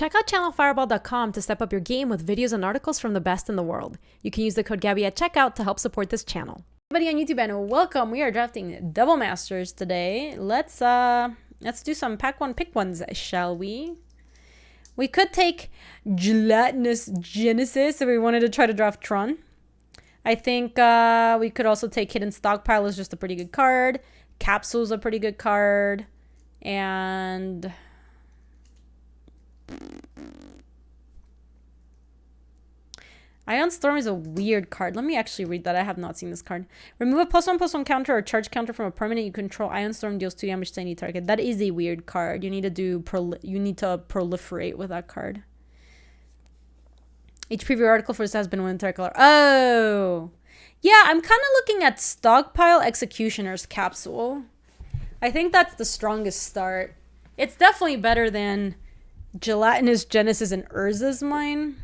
Check out channelfireball.com to step up your game with videos and articles from the best in the world. You can use the code Gaby at checkout to help support this channel. Everybody on YouTube and welcome. We are drafting Double Masters today. Let's do some pack one pick ones, shall we? We could take Gelatinous Genesis if we wanted to try to draft Tron. I think we could also take Hidden Stockpile is just a pretty good card. Capsule's a pretty good card. And Ion Storm is a weird card. Let me actually read that. I have not seen this card. Remove a +1/+1 counter or charge counter from a permanent you control. Ion Storm deals 2 damage to any target. That is a weird card. You need to proliferate with that card. Each preview article for this has been one entire color. Oh, yeah. I'm kind of looking at Stockpile Executioner's Capsule. I think that's the strongest start. It's definitely better than Gelatinous Genesis and Urza's Mine.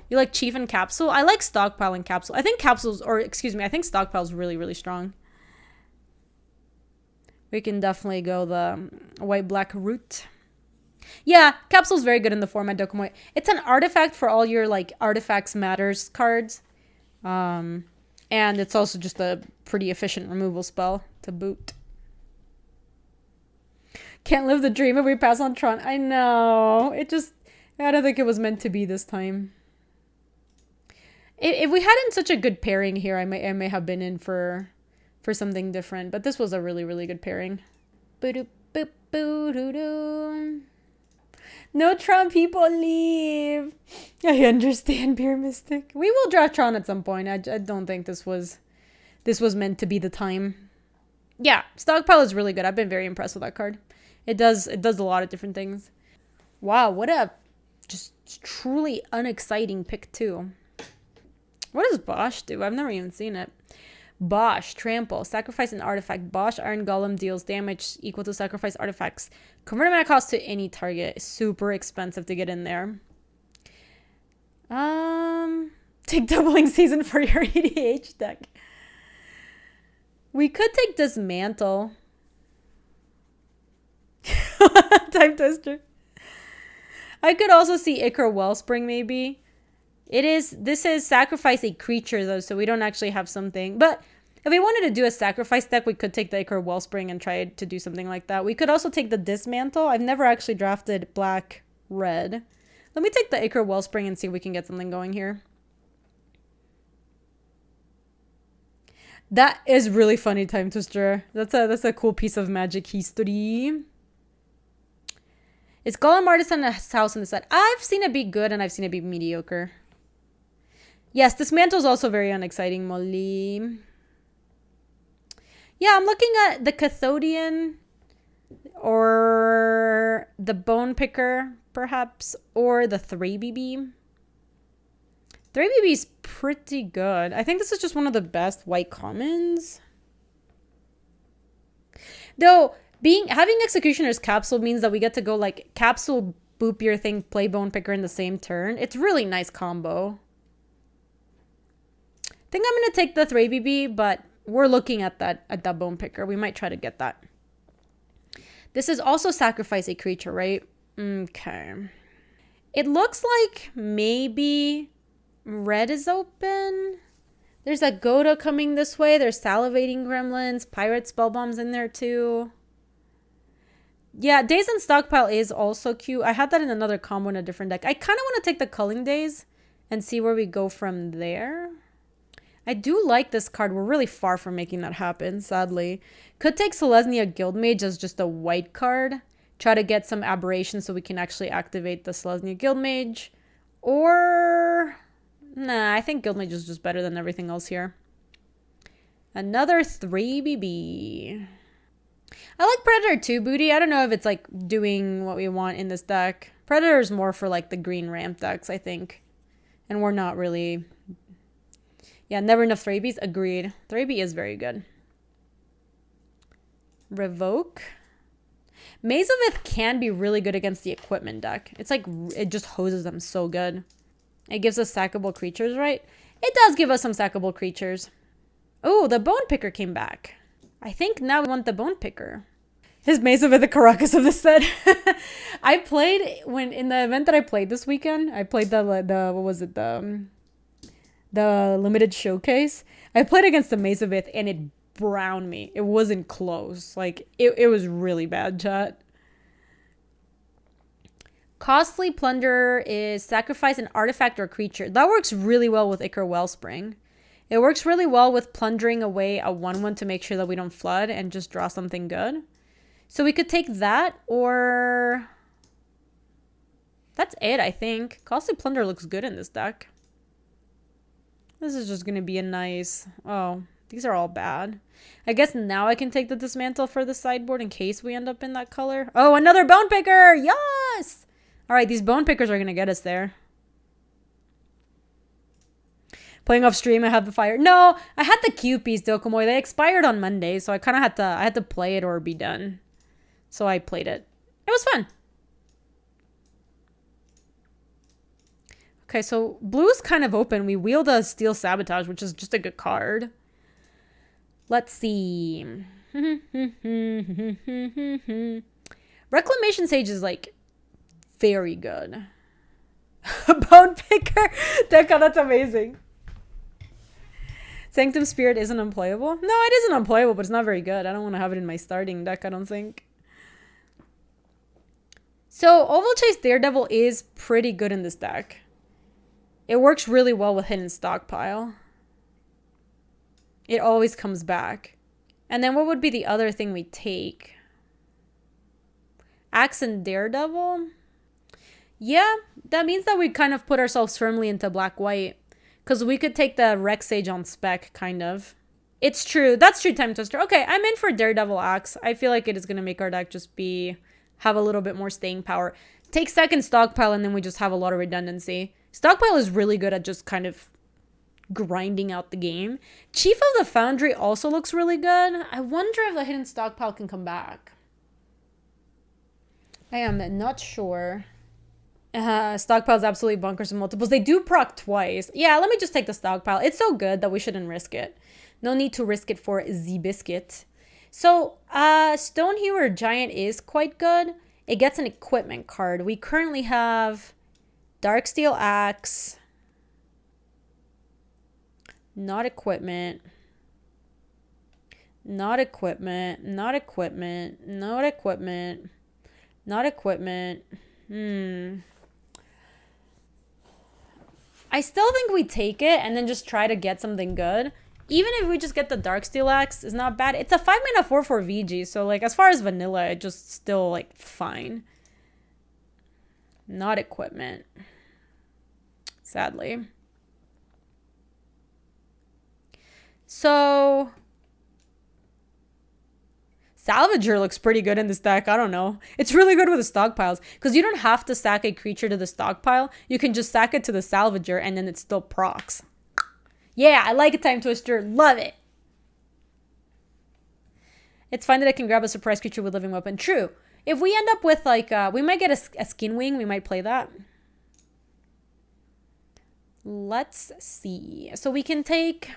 You like Chief and Capsule? I like Stockpile and Capsule. I think I think Stockpile's really, really strong. We can definitely go the white-black route. Yeah, Capsule's very good in the format, Dokomoy. It's an artifact for all your, like, Artifacts Matters cards. And it's also just a pretty efficient removal spell to boot. Can't live the dream if we pass on Tron. I know. I don't think it was meant to be this time. If we hadn't such a good pairing here, I may have been in for something different. But this was a really, really good pairing. No Tron people leave. I understand, Beer Mystic. We will draft Tron at some point. I don't think this was meant to be the time. Yeah, Stockpile is really good. I've been very impressed with that card. It does a lot of different things. Wow, what a just truly unexciting pick too. What does Bosch do? I've never even seen it. Bosch, Trample, sacrifice an artifact. Bosch Iron Golem deals damage equal to sacrifice artifacts. Convert mana cost to any target. Super expensive to get in there. Take Doubling Season for your EDH deck. We could take Dismantle. Time Twister. I could also see Ichor Wellspring maybe. This is sacrifice a creature though, so we don't actually have something. But if we wanted to do a sacrifice deck, we could take the Ichor Wellspring and try to do something like that. We could also take the Dismantle. I've never actually drafted black-red. Let me take the Ichor Wellspring and see if we can get something going here. That is really funny, Time Twister. That's a cool piece of Magic history. Is Golem Artisan a house in the set? I've seen it be good and I've seen it be mediocre. Yes, Dismantle is also very unexciting, Molly. Yeah, I'm looking at the Cathodian or the Bone Picker, perhaps, or the 3BB. 3BB is pretty good. I think this is just one of the best white commons. Though, having Executioner's Capsule means that we get to go like Capsule, boop your thing, play Bone Picker in the same turn. It's really nice combo. I think I'm going to take the 3BB, but we're looking at that Bone Picker. We might try to get that. This is also sacrifice a creature, right? Okay. It looks like maybe red is open. There's a Goda coming this way. There's Salivating Gremlins. Pirate Spellbombs in there too. Yeah, Days in Stockpile is also cute. I had that in another combo in a different deck. I kind of want to take the Culling Days and see where we go from there. I do like this card. We're really far from making that happen, sadly. Could take Selesnya Guildmage as just a white card. Try to get some aberration so we can actually activate the Selesnya Guildmage. Or... nah, I think Guildmage is just better than everything else here. Another 3BB. I like Predator too, Booty. I don't know if it's like doing what we want in this deck. Predator is more for like the green ramp decks, I think. And we're not really... yeah, never enough 3Bs. Agreed. 3B is very good. Revoke. Maze of Ith can be really good against the equipment deck. It's like, it just hoses them so good. It gives us sackable creatures, right? It does give us some sackable creatures. Oh, the Bone Picker came back. I think now we want the Bone Picker. His Mesa with the Caracas of the set. I played when in the event that I played this weekend. I played the what was it, the limited showcase. I played against the Mesa with and it browned me. It wasn't close. Like it was really bad, chat. Costly Plunder is sacrifice an artifact or creature. That works really well with Ichor Wellspring. It works really well with plundering away a 1/1 to make sure that we don't flood and just draw something good. So we could take that, or that's it, I think. Costly Plunder looks good in this deck. This is just going to be a nice... Oh, these are all bad. I guess now I can take the Dismantle for the sideboard in case we end up in that color. Oh, another Bone Picker! Yes! All right, these Bone Pickers are going to get us there. Playing off stream, I have the fire. No, I had the QPs, Dokomoy. They expired on Monday, so I kind of had to play it or be done. So I played it. It was fun. Okay, so blue's kind of open. We wield a Steel Sabotage, which is just a good card. Let's see. Reclamation Sage is like very good. Bone Picker. Deca, that's amazing. Sanctum Spirit isn't unplayable? No, it isn't unplayable, but it's not very good. I don't want to have it in my starting deck, I don't think. So, Oval Chase Daredevil is pretty good in this deck. It works really well with Hidden Stockpile. It always comes back. And then what would be the other thing we take? Axe and Daredevil? Yeah, that means that we kind of put ourselves firmly into black-white. Because we could take the Rex Sage on spec, kind of. It's true. That's true, Time Twister. Okay, I'm in for Daredevil Axe. I feel like it is going to make our deck just have a little bit more staying power. Take second Stockpile, and then we just have a lot of redundancy. Stockpile is really good at just kind of grinding out the game. Chief of the Foundry also looks really good. I wonder if the Hidden Stockpile can come back. I am not sure. Stockpile is absolutely bonkers in multiples. They do proc twice. Yeah, let me just take the Stockpile. It's so good that we shouldn't risk it. No need to risk it for the biscuit. So, Stonehewer Giant is quite good. It gets an equipment card. We currently have Darksteel Axe. Not equipment. Not equipment. Not equipment. Not equipment. Not equipment. I still think we take it and then just try to get something good. Even if we just get the Darksteel Axe, it's not bad. It's a 5-mana 4/4 VG, so like as far as vanilla, it just still like fine. Not equipment. Sadly. So Salvager looks pretty good in this deck. I don't know. It's really good with the stockpiles because you don't have to sack a creature to the stockpile. You can just sack it to the Salvager and then it still procs. Yeah, I like a Time Twister. Love it. It's fine that I can grab a surprise creature with living weapon. True. If we end up with like, we might get a Skin Wing. We might play that. Let's see. So we can take...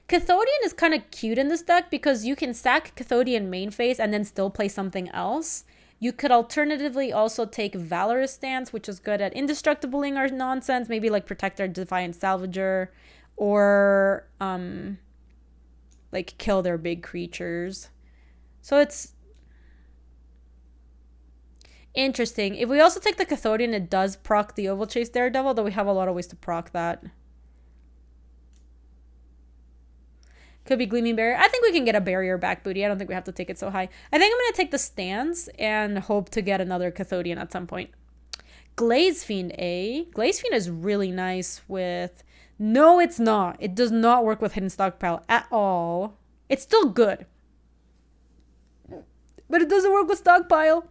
Cathodian is kind of cute in this deck because you can sack Cathodian main phase and then still play something else. You could alternatively also take Valorous Stance, which is good at indestructibling our nonsense, maybe like Protect our Defiant Salvager, or like kill their big creatures. So it's interesting. If we also take the Cathodian, it does proc the Oval Chase Daredevil, though we have a lot of ways to proc that. Could be Gleaming Barrier. I think we can get a barrier back, Booty. I don't think we have to take it so high. I think I'm going to take the Stance and hope to get another Cathodian at some point. Glaze Fiend, eh? Glaze Fiend is really nice with... No, it's not. It does not work with Hidden Stockpile at all. It's still good. But it doesn't work with Stockpile.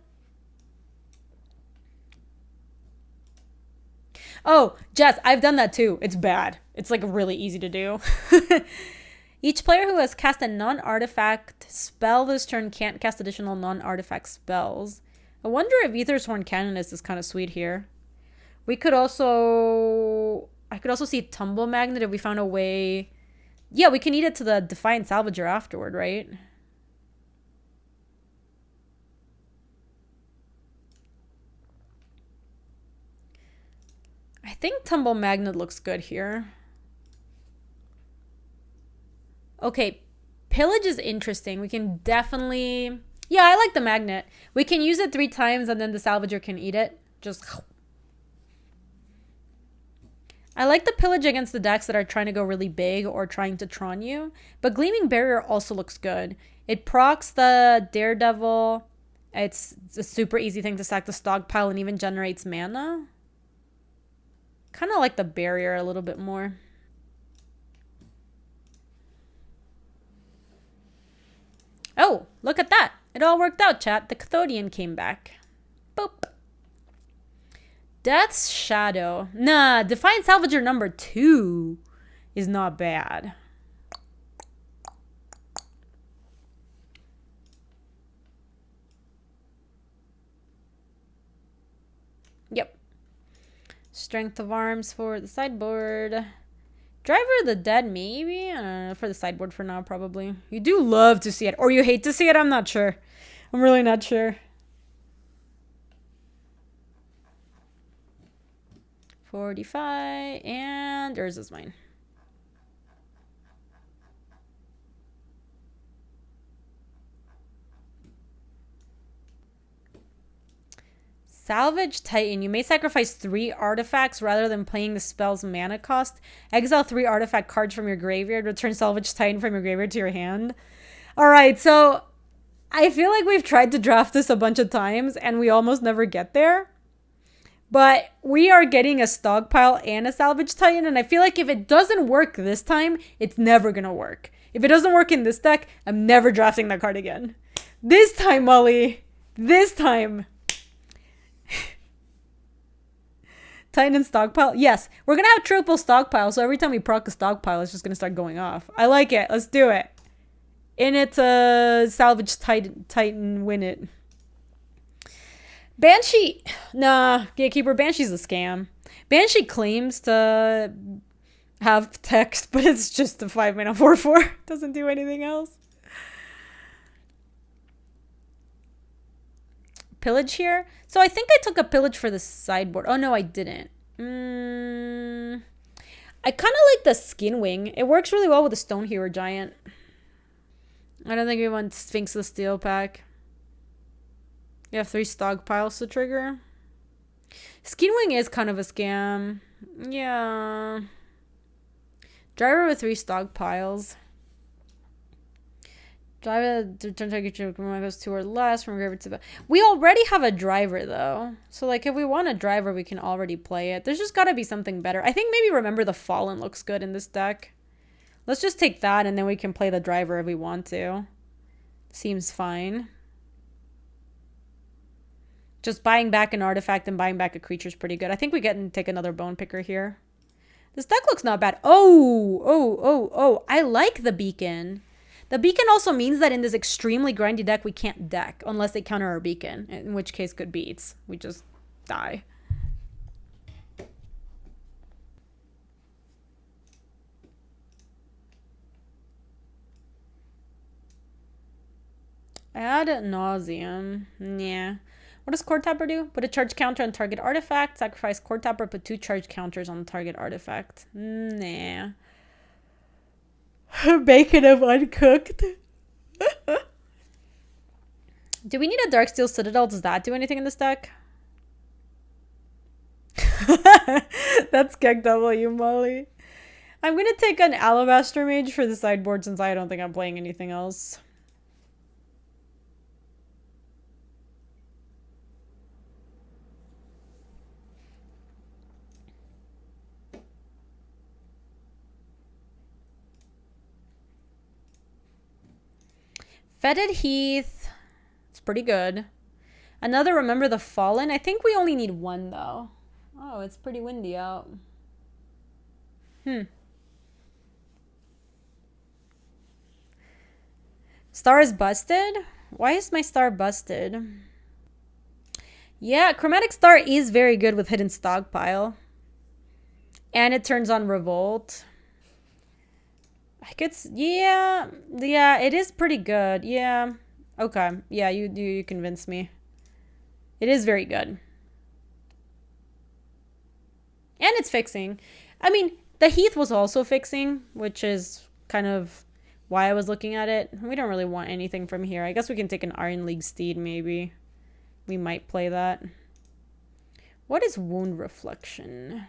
Oh, Jess, I've done that too. It's bad. It's like really easy to do. Each player who has cast a non-artifact spell this turn can't cast additional non-artifact spells. I wonder if Aether's Horn Canonist is kind of sweet here. We could also... I could also see Tumble Magnet if we found a way... Yeah, we can eat it to the Defiant Salvager afterward, right? think Tumble Magnet looks good here. Okay, Pillage is interesting. We can definitely... Yeah, I like the magnet. We can use it 3 times and then the salvager can eat it. Just... I like the Pillage against the decks that are trying to go really big or trying to Tron you. But Gleaming Barrier also looks good. It procs the Daredevil. It's a super easy thing to stack the stockpile and even generates mana. Kind of like the Barrier a little bit more. Oh, look at that. It all worked out, chat. The Cathodian came back. Boop. Death's Shadow. Nah, Defiant Salvager number 2 is not bad. Yep. Strength of Arms for the sideboard. Driver of the Dead, maybe? For the sideboard for now, probably. You do love to see it. Or you hate to see it? I'm not sure. I'm really not sure. 45. And yours is mine. Salvage Titan. You may sacrifice 3 artifacts rather than playing the spell's mana cost. Exile 3 artifact cards from your graveyard. Return Salvage Titan from your graveyard to your hand. Alright, so I feel like we've tried to draft this a bunch of times and we almost never get there. But we are getting a stockpile and a Salvage Titan, and I feel like if it doesn't work this time, it's never gonna work. If it doesn't work in this deck, I'm never drafting that card again. This time, Molly. This time. Titan and stockpile? Yes. We're going to have triple stockpile, so every time we proc a stockpile, it's just going to start going off. I like it. Let's do it. And it's a Salvage Titan win it. Banshee. Nah, Gatekeeper. Banshee's a scam. Banshee claims to have text, but it's just a 5-mana 4/4. Doesn't do anything else. Pillage here. So I think I took a Pillage for the sideboard. Oh, no, I didn't. I kind of like the Skin Wing. It works really well with the Stone Hero Giant. I don't think we want Sphinx the Steel Pack. You have 3 stockpiles to trigger. Skin Wing is kind of a scam. Yeah. Driver with 3 stockpiles. Driver to turn target goes 2 or less from graveyard to... We already have a driver, though. So, like, if we want a driver, we can already play it. There's just got to be something better. I think maybe Remember the Fallen looks good in this deck. Let's just take that, and then we can play the driver if we want to. Seems fine. Just buying back an artifact and buying back a creature is pretty good. I think we get and take another Bone Picker here. This deck looks not bad. Oh. I like the Beacon. The Beacon also means that in this extremely grindy deck, we can't deck unless they counter our Beacon, in which case good beats. We just die. Ad nauseum. Yeah. What does Core Tapper do? Put a charge counter on target artifact. Sacrifice Core Tapper. Put 2 charge counters on the target artifact. Nah. Bacon of uncooked. Do we need a Darksteel Citadel? Does that do anything in this deck? That's Gek W, Molly. I'm going to take an Alabaster Mage for the sideboard since I don't think I'm playing anything else. Fetid Heath. It's pretty good. Another Remember the Fallen. I think we only need 1, though. Oh, it's pretty windy out. Star is busted? Why is my star busted? Yeah, Chromatic Star is very good with Hidden Stockpile. And it turns on Revolt. Yeah, it is pretty good. Yeah. Okay. Yeah, you convinced me. It is very good. And And it's fixing. I mean, the Heath was also fixing, which is kind of why I was looking at it. We don't really want anything from here. I guess we can take an Iron League Steed, maybe. We might play that. What is Wound Reflection?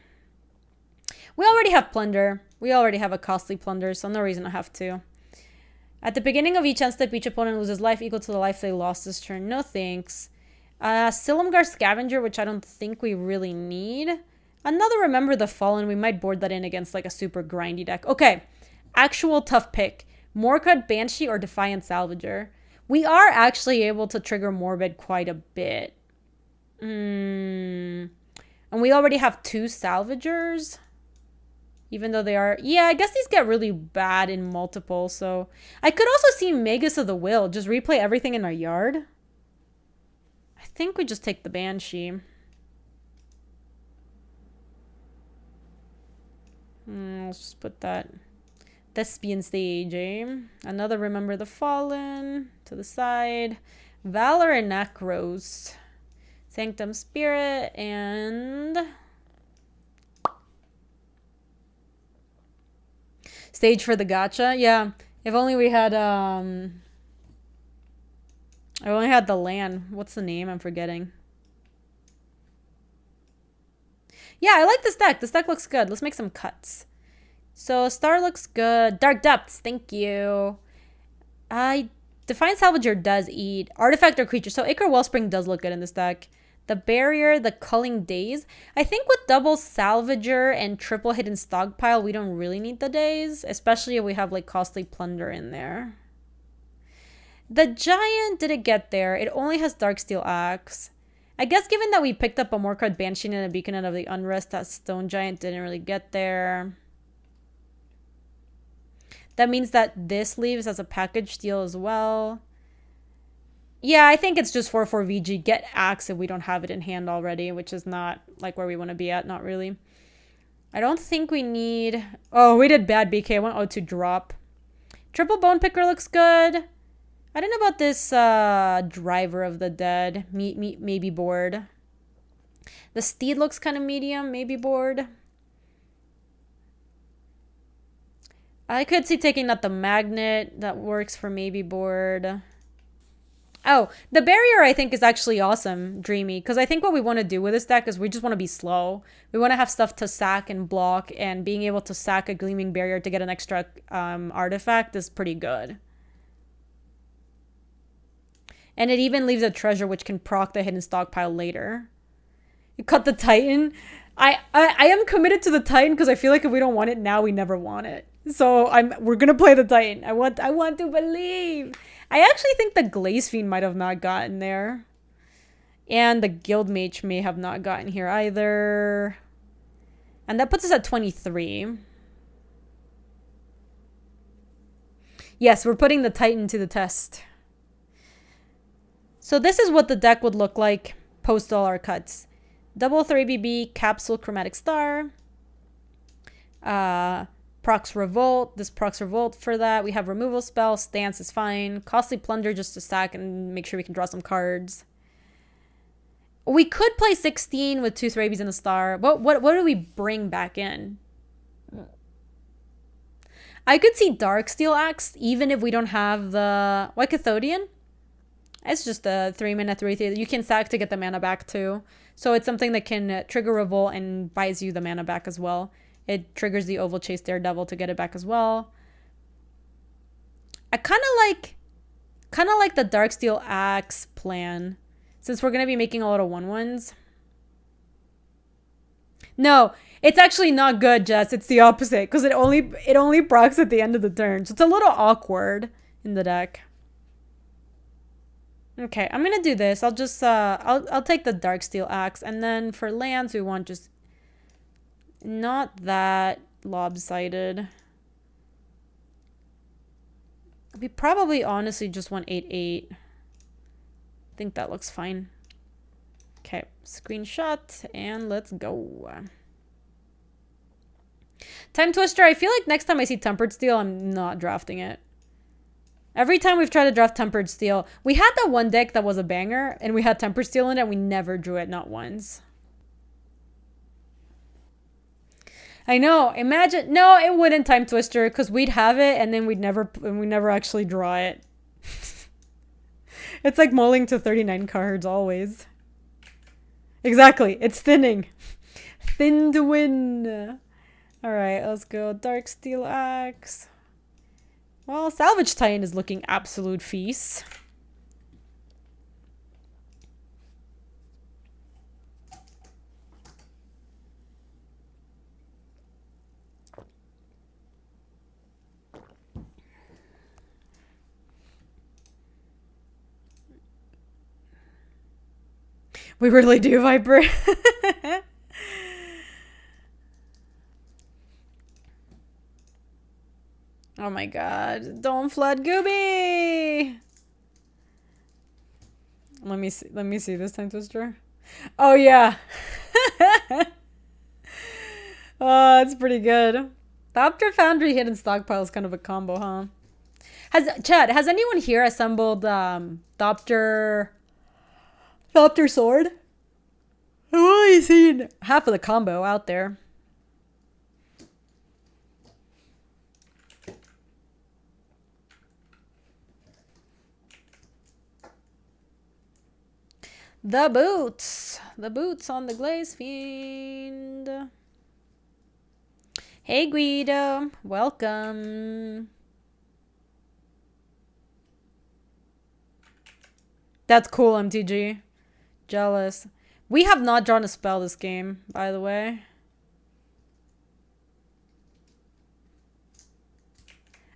We already have Plunder. We already have a costly Plunder, so no reason to have to. At the beginning of each end step, each opponent loses life equal to the life they lost this turn. No thanks. Silumgar Scavenger, which I don't think we really need. Another Remember the Fallen. We might board that in against like a super grindy deck. Okay. Actual tough pick. Morkrut Banshee or Defiant Salvager. We are actually able to trigger Morbid quite a bit. And we already have 2 Salvagers. Even though they are... Yeah, I guess these get really bad in multiple, so... I could also see Magus of the Will. Just replay everything in our yard. I think we just take the Banshee. Let's just put that... Thespian Stage, eh? Another Remember the Fallen. To the side. Valor and Necros. Sanctum Spirit and... Stage for the gacha. Yeah. If only we had I only had the land. What's the name? I'm forgetting. Yeah, I like this deck. This deck looks good. Let's make some cuts. So Star looks good. Dark Depths, thank you. Defiant Salvager does eat artifact or creature. So Acre Wellspring does look good in this deck. The Barrier, the Culling Days. I think with double Salvager and triple Hidden Stockpile, we don't really need the Days. Especially if we have like Costly Plunder in there. The Giant didn't get there. It only has Darksteel Axe. I guess given that we picked up a Morkrut Banshee and a Beacon of the Unrest, that Stone Giant didn't really get there. That means that this leaves as a package deal as well. Yeah, I think it's just 4/4 VG. Get Axe if we don't have it in hand already, which is not like where we want to be at. Not really. I don't think we need... Oh, we did bad BK. I want O2 drop. Triple Bone Picker looks good. I don't know about this Driver of the Dead. Maybe board. The Steed looks kind of medium. Maybe board. I could see taking out the Magnet. That works for maybe board. Oh, the Barrier I think is actually awesome, Dreamy. Because I think what we want to do with this deck is we just want to be slow. We want to have stuff to sack and block. And being able to sack a Gleaming Barrier to get an extra artifact is pretty good. And it even leaves a treasure which can proc the Hidden Stockpile later. You cut the Titan. I am committed to the Titan because I feel like if we don't want it now, we never want it. So we're gonna play the Titan. I want to believe. I actually think the Glaze Fiend might have not gotten there. And the Guild Mage may have not gotten here either. And that puts us at 23. Yes, we're putting the Titan to the test. So this is what the deck would look like post all our cuts. Double 3BB, Capsule, Chromatic Star. Procs Revolt. This procs Revolt for that. We have Removal Spell. Stance is fine. Costly Plunder just to stack and make sure we can draw some cards. We could play 16 with 2 Thrabies and a Star. What do we bring back in? I could see Darksteel Axe even if we don't have the... Why Cathodian? It's just a 3-mana 3/3. You can sack to get the mana back too. So it's something that can trigger Revolt and buys you the mana back as well. It triggers the Oval Chase Daredevil to get it back as well. I kind of like the Darksteel Axe plan. Since we're going to be making a lot of 1/1s. No, it's actually not good, Jess. It's the opposite. Because it only procs at the end of the turn. So it's a little awkward in the deck. Okay, I'm gonna do this. I'll just I'll take the Darksteel Axe, and then for lands we want just not that lopsided. We probably honestly just want 8/8. I think that looks fine. Okay, screenshot and let's go. Time Twister. I feel like next time I see Tempered Steel, I'm not drafting it. Every time we've tried to draft Tempered Steel, we had that one deck that was a banger, and we had Tempered Steel in it, and we never drew it, not once. I know. Imagine. No, it wouldn't time twister because we'd have it and then we never actually draw it. It's like mulling to 39 cards always. Exactly. It's thinning. Thin to win. All right, let's go. Dark Steel Axe. Well, Salvage Titan is looking absolute feast. We really do vibrate. Oh my god. Don't flood Gaby. Let me see this time twister. Oh yeah. Oh, it's pretty good. Thopter Foundry Hidden Stockpile is kind of a combo, huh? Has anyone here assembled Thopter Sword? I've only seen half of the combo out there. The boots on the Glaze Fiend. Hey Guido, welcome. That's cool, MTG. Jealous. We have not drawn a spell this game, by the way.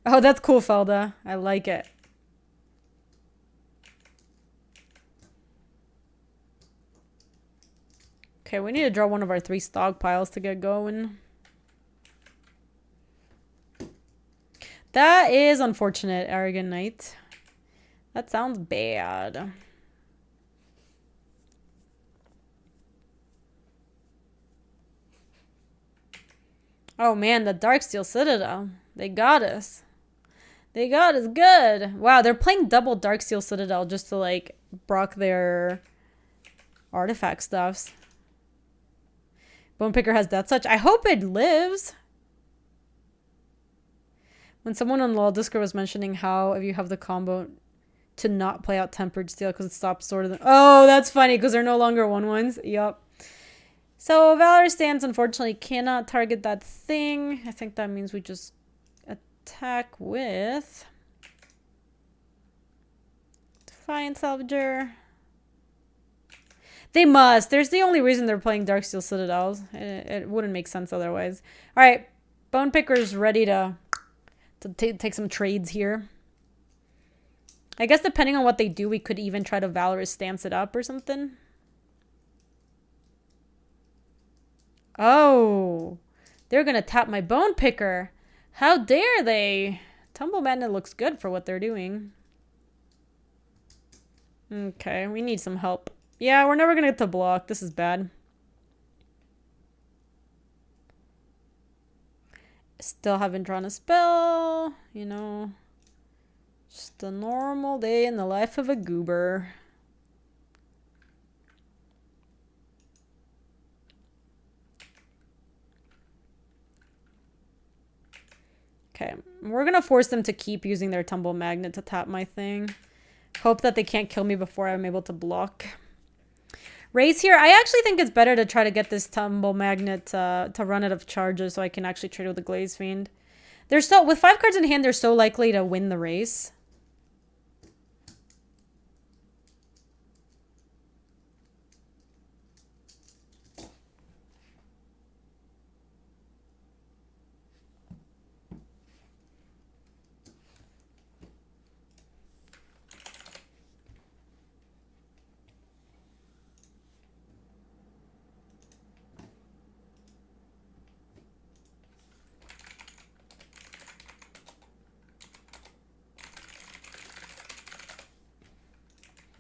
Oh, that's cool, Felda. I like it. Okay, we need to draw one of our 3 stockpiles to get going. That is unfortunate, Arrogant Knight. That sounds bad. Oh man, the Darksteel Citadel. They got us. They got us good. Wow, they're playing double Darksteel Citadel just to like brock their artifact stuffs. Bone Picker has Death Touch. I hope it lives. When someone on LOL Discord was mentioning how if you have the combo to not play out Tempered Steel because it stops sort of. Oh, that's funny because they're no longer 1/1s. Yup. So Valor Stance unfortunately cannot target that thing. I think that means we just attack with Defiant Salvager. They must. There's the only reason they're playing Darksteel Citadels. It wouldn't make sense otherwise. All right, Bone Picker's ready to take some trades here. I guess depending on what they do, we could even try to Valorous Stance it up or something. Oh, they're going to tap my Bone Picker. How dare they? Tumble Magnet looks good for what they're doing. Okay, we need some help. Yeah, we're never going to get to block. This is bad. Still haven't drawn a spell. You know, just a normal day in the life of a goober. Okay, we're going to force them to keep using their Tumble Magnet to tap my thing. Hope that they can't kill me before I'm able to block. Raise here. I actually think it's better to try to get this Tumble Magnet to run out of charges so I can actually trade with the Glaze Fiend. They're so, with 5 cards in hand, they're so likely to win the race.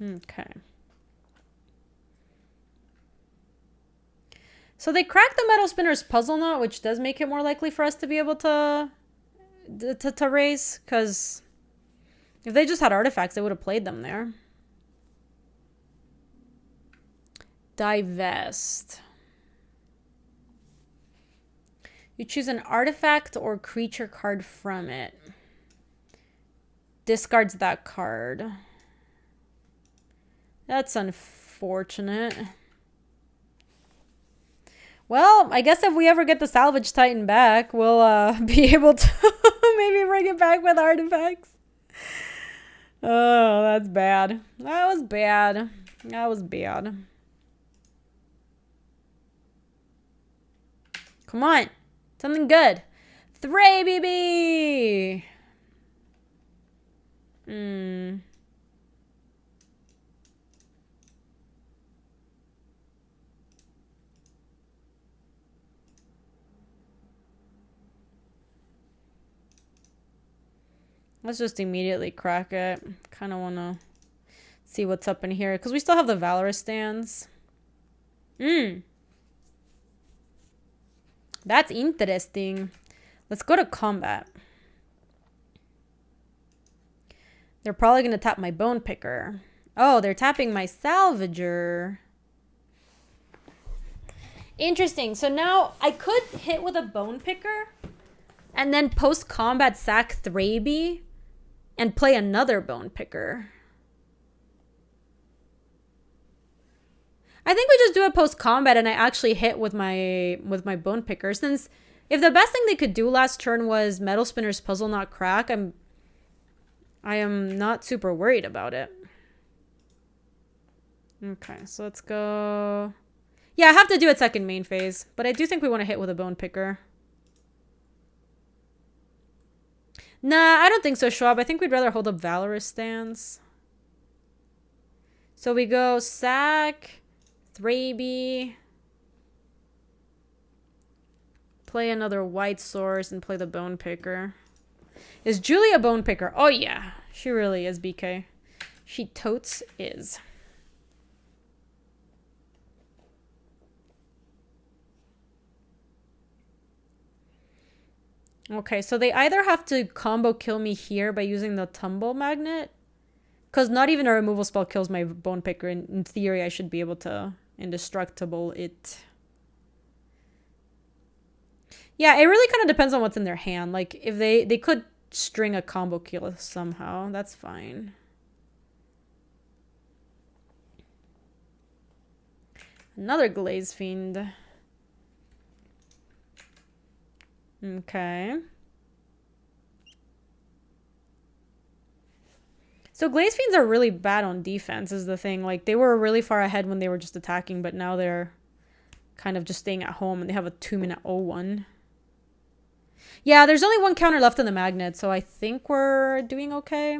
Okay. So they cracked the Metal Spinner's Puzzle Knot, which does make it more likely for us to be able to raise, because if they just had artifacts, they would have played them there. Divest. You choose an artifact or creature card from it. Discards that card. That's unfortunate. Well, I guess if we ever get the Salvage Titan back, we'll be able to maybe bring it back with artifacts. Oh, that's bad. That was bad. That was bad. Come on. Something good. 3 BB. Let's just immediately crack it. Kind of want to see what's up in here. Because we still have the Valorous stands. That's interesting. Let's go to combat. They're probably going to tap my Bone Picker. Oh, they're tapping my Salvager. Interesting. So now I could hit with a Bone Picker and then post-combat sack Thraby and play another Bone Picker. I think we just do it post-combat and I actually hit with my Bone Picker. Since if the best thing they could do last turn was Metal Spinner's Puzzle not crack, I am not super worried about it. Okay, so let's go. Yeah, I have to do it second main phase, but I do think we want to hit with a Bone Picker. Nah, I don't think so, Schwab. I think we'd rather hold up Valorous stands. So we go sack, Thraby, play another White Source, and play the Bone Picker. Is Julie a Bone Picker? Oh, yeah. She really is, BK. She totes is. Okay, so they either have to combo kill me here by using the Tumble Magnet, because not even a removal spell kills my Bone Picker. In theory, I should be able to indestructible it. Yeah, it really kind of depends on what's in their hand. Like, if they could string a combo kill somehow. That's fine. Another Glaze Fiend. Okay. So Glaze Fiends are really bad on defense is the thing. Like, they were really far ahead when they were just attacking, but now they're kind of just staying at home and they have a 2-minute 0-1. Yeah, there's only one counter left on the magnet, so I think we're doing okay.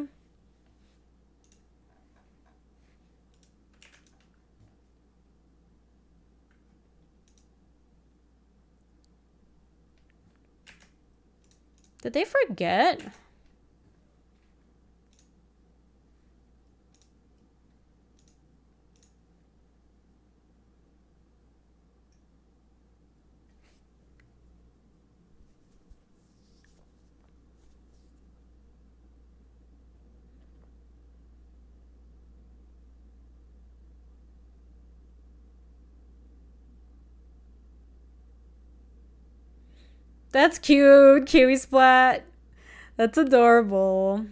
Did they forget? That's cute. Kiwi Splat. That's adorable.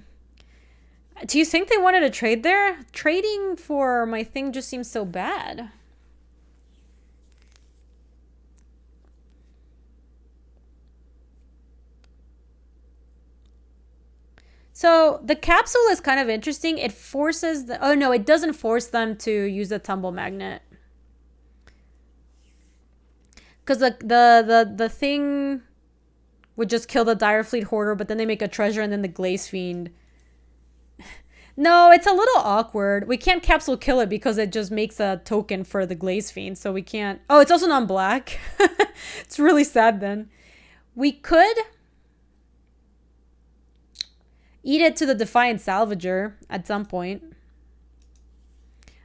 Do you think they wanted to trade there? Trading for my thing just seems so bad. So the capsule is kind of interesting. It forces the... Oh, no, it doesn't force them to use the Tumble Magnet. Because the thing would just kill the Direfleet Hoarder, but then they make a treasure and then the Glaze Fiend. No, it's a little awkward. We can't capsule kill it because it just makes a token for the Glaze Fiend, so we can't... Oh, it's also non-black. It's really sad then. We could eat it to the Defiant Salvager at some point.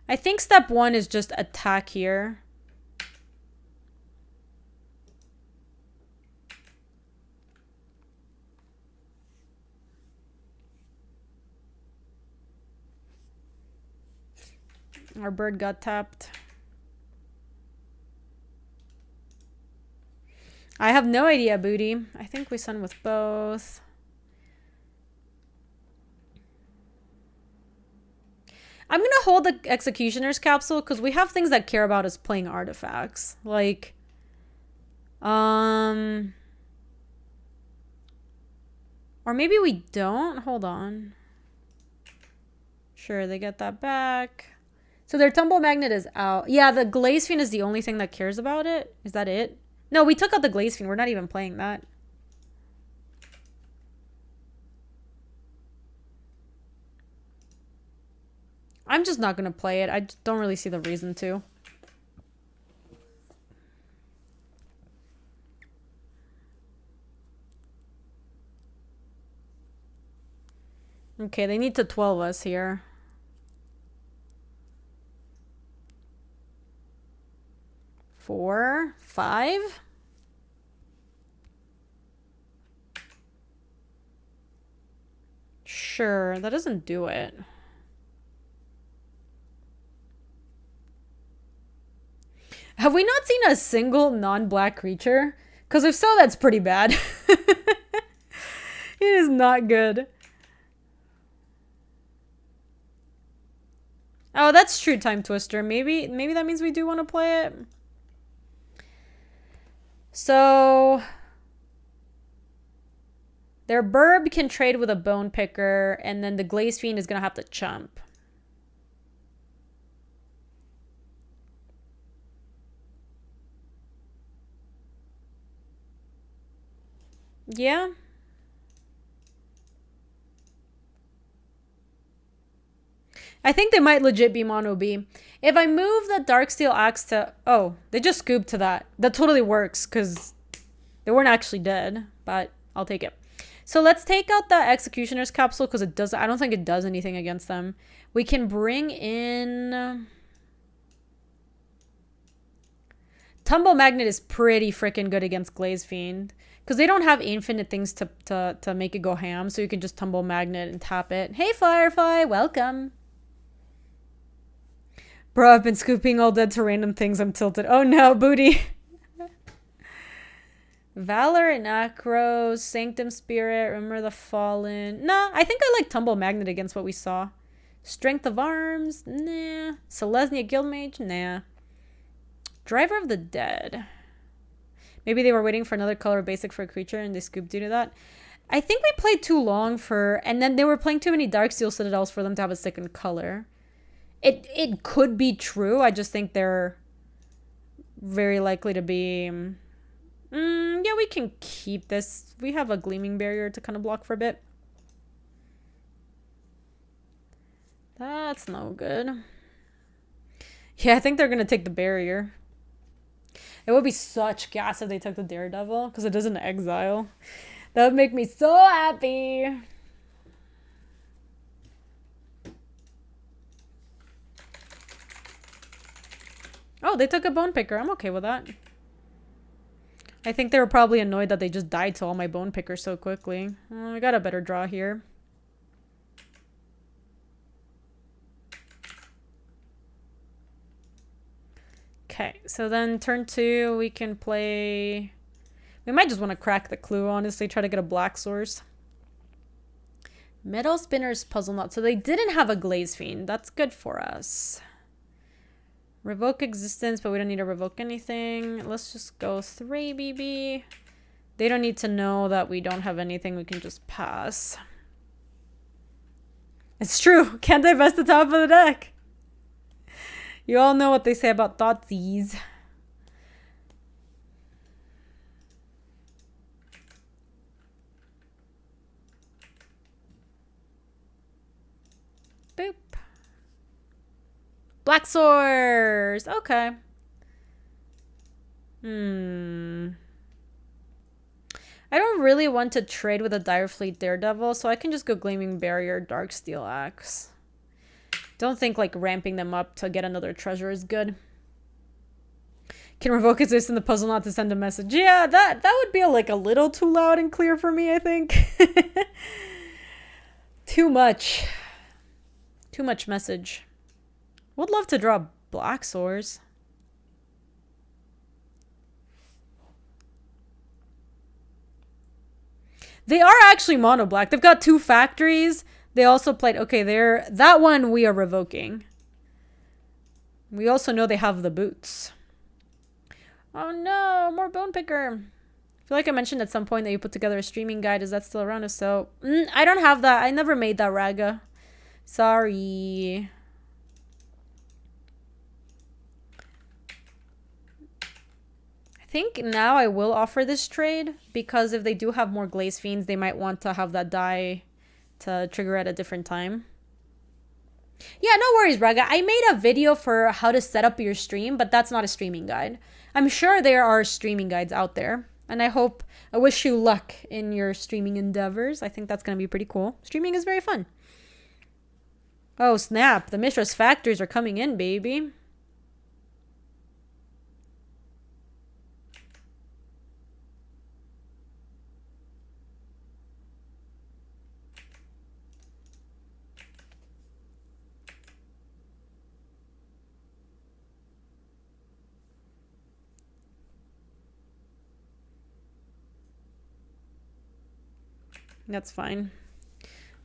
I think step 1 is just attack here. Our bird got tapped. I have no idea, Booty. I think we send with both. I'm going to hold the Executioner's Capsule because we have things that care about us playing artifacts. Like, or maybe we don't. Hold on. Sure, they get that back. So their Tumble Magnet is out. Yeah, the Glaze Fiend is the only thing that cares about it. Is that it? No, we took out the Glaze Fiend. We're not even playing that. I'm just not going to play it. I just don't really see the reason to. Okay, they need to 12 us here. Four, five. Sure, that doesn't do it. Have we not seen a single non-black creature? Because if so, that's pretty bad. It is not good. Oh, that's true, Time Twister. Maybe that means we do want to play it. So their Burb can trade with a Bone Picker, and then the Glaze Fiend is going to have to chump. Yeah. I think they might legit be mono B. If I move the Darksteel Axe to... Oh, they just scooped to that. That totally works because they weren't actually dead, but I'll take it. So let's take out the Executioner's Capsule because it does... I don't think it does anything against them. We can bring in... Tumble Magnet is pretty freaking good against Glaze Fiend because they don't have infinite things to make it go ham, so you can just Tumble Magnet and tap it. Hey, Firefly, welcome. Bro, I've been scooping all dead to random things. I'm tilted. Oh no, Booty. Valor and Acros, Sanctum Spirit, Remember the Fallen. Nah, I think I like Tumble Magnet against what we saw. Strength of Arms, nah. Selesnya Guildmage, nah. Driver of the Dead. Maybe they were waiting for another color basic for a creature and they scooped due to that. I think we played too long for... And then they were playing too many Darksteel Citadels for them to have a second color. It could be true. I just think they're very likely to be... yeah, we can keep this. We have a Gleaming Barrier to kind of block for a bit. That's no good. Yeah, I think they're going to take the barrier. It would be such gas if they took the Daredevil because it doesn't exile. That would make me so happy. Oh, they took a Bone Picker. I'm okay with that. I think they were probably annoyed that they just died to all my Bone Pickers so quickly. I got a better draw here. Okay, so then turn 2, we can play... We might just want to crack the clue, honestly. Try to get a black source. Metal Spinner's Puzzle Knot. So they didn't have a Glaze Fiend. That's good for us. Revoke existence, but we don't need to revoke anything. Let's just go 3 BB. They don't need to know that we don't have anything. We can just pass. It's true. Can't divest the top of the deck. You all know what they say about Thoughtseize. Boop. Black Source. Okay. I don't really want to trade with a Direfleet Daredevil, so I can just go Gleaming Barrier, Darksteel Axe. Don't think like ramping them up to get another treasure is good. Can revoke existence in the puzzle not to send a message. Yeah, that would be like a little too loud and clear for me, I think. Too much. Too much message. Would love to draw Black Source. They are actually mono black. They've got 2 factories. They also played... Okay, that one we are revoking. We also know they have the boots. Oh no, more Bone Picker. I feel like I mentioned at some point that you put together a streaming guide. Is that still around? If so, I don't have that. I never made that, Raga. Sorry. I think now I will offer this trade because if they do have more Glaze Fiends, they might want to have that die to trigger at a different time. Yeah, no worries, Raga. I made a video for how to set up your stream, but that's not a streaming guide. I'm sure there are streaming guides out there. And I wish you luck in your streaming endeavors. I think that's going to be pretty cool. Streaming is very fun. Oh, snap. The Mistress factories are coming in, baby. That's fine.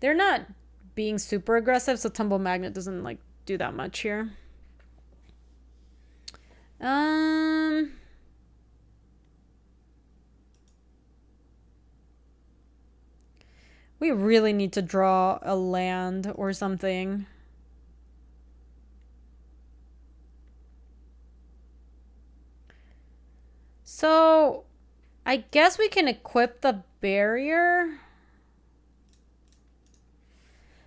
They're not being super aggressive, so Tumble Magnet doesn't like do that much here. We really need to draw a land or something. So, I guess we can equip the barrier.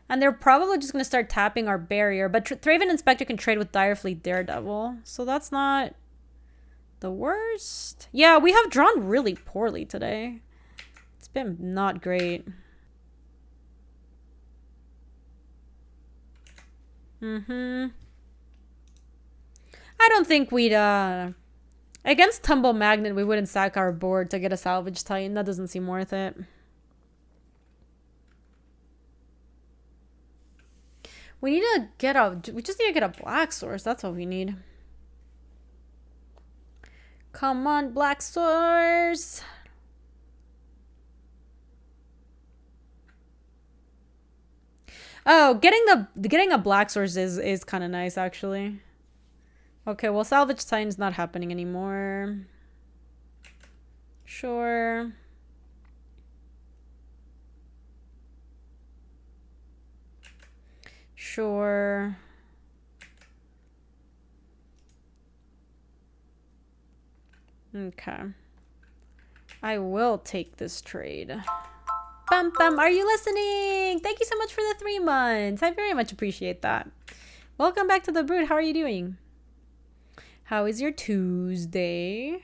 And they're probably just going to start tapping our barrier. But Thraven Inspector can trade with Direfleet Daredevil. So that's not the worst. Yeah, we have drawn really poorly today. It's been not great. I don't think we'd... Against Tumble Magnet, we wouldn't sack our board to get a Salvage Titan. That doesn't seem worth it. We need to get we just need to get a Black Source. That's what we need. Come on, Black Source. Oh, getting a Black Source is kind of nice, actually. Okay, well, Salvage Titan's not happening anymore. Sure. Sure. Okay. I will take this trade. Bum bum, are you listening? Thank you so much for the 3 months. I very much appreciate that. Welcome back to the Brood. How are you doing? How is your Tuesday?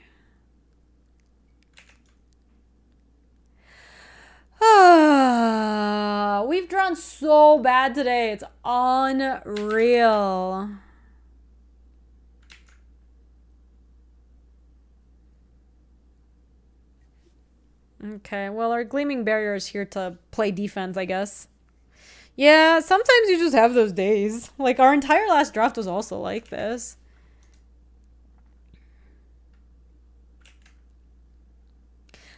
We've drawn so bad today. It's unreal. Okay, well, our Gleaming Barrier is here to play defense, I guess. Yeah, sometimes you just have those days. Like, our entire last draft was also like this.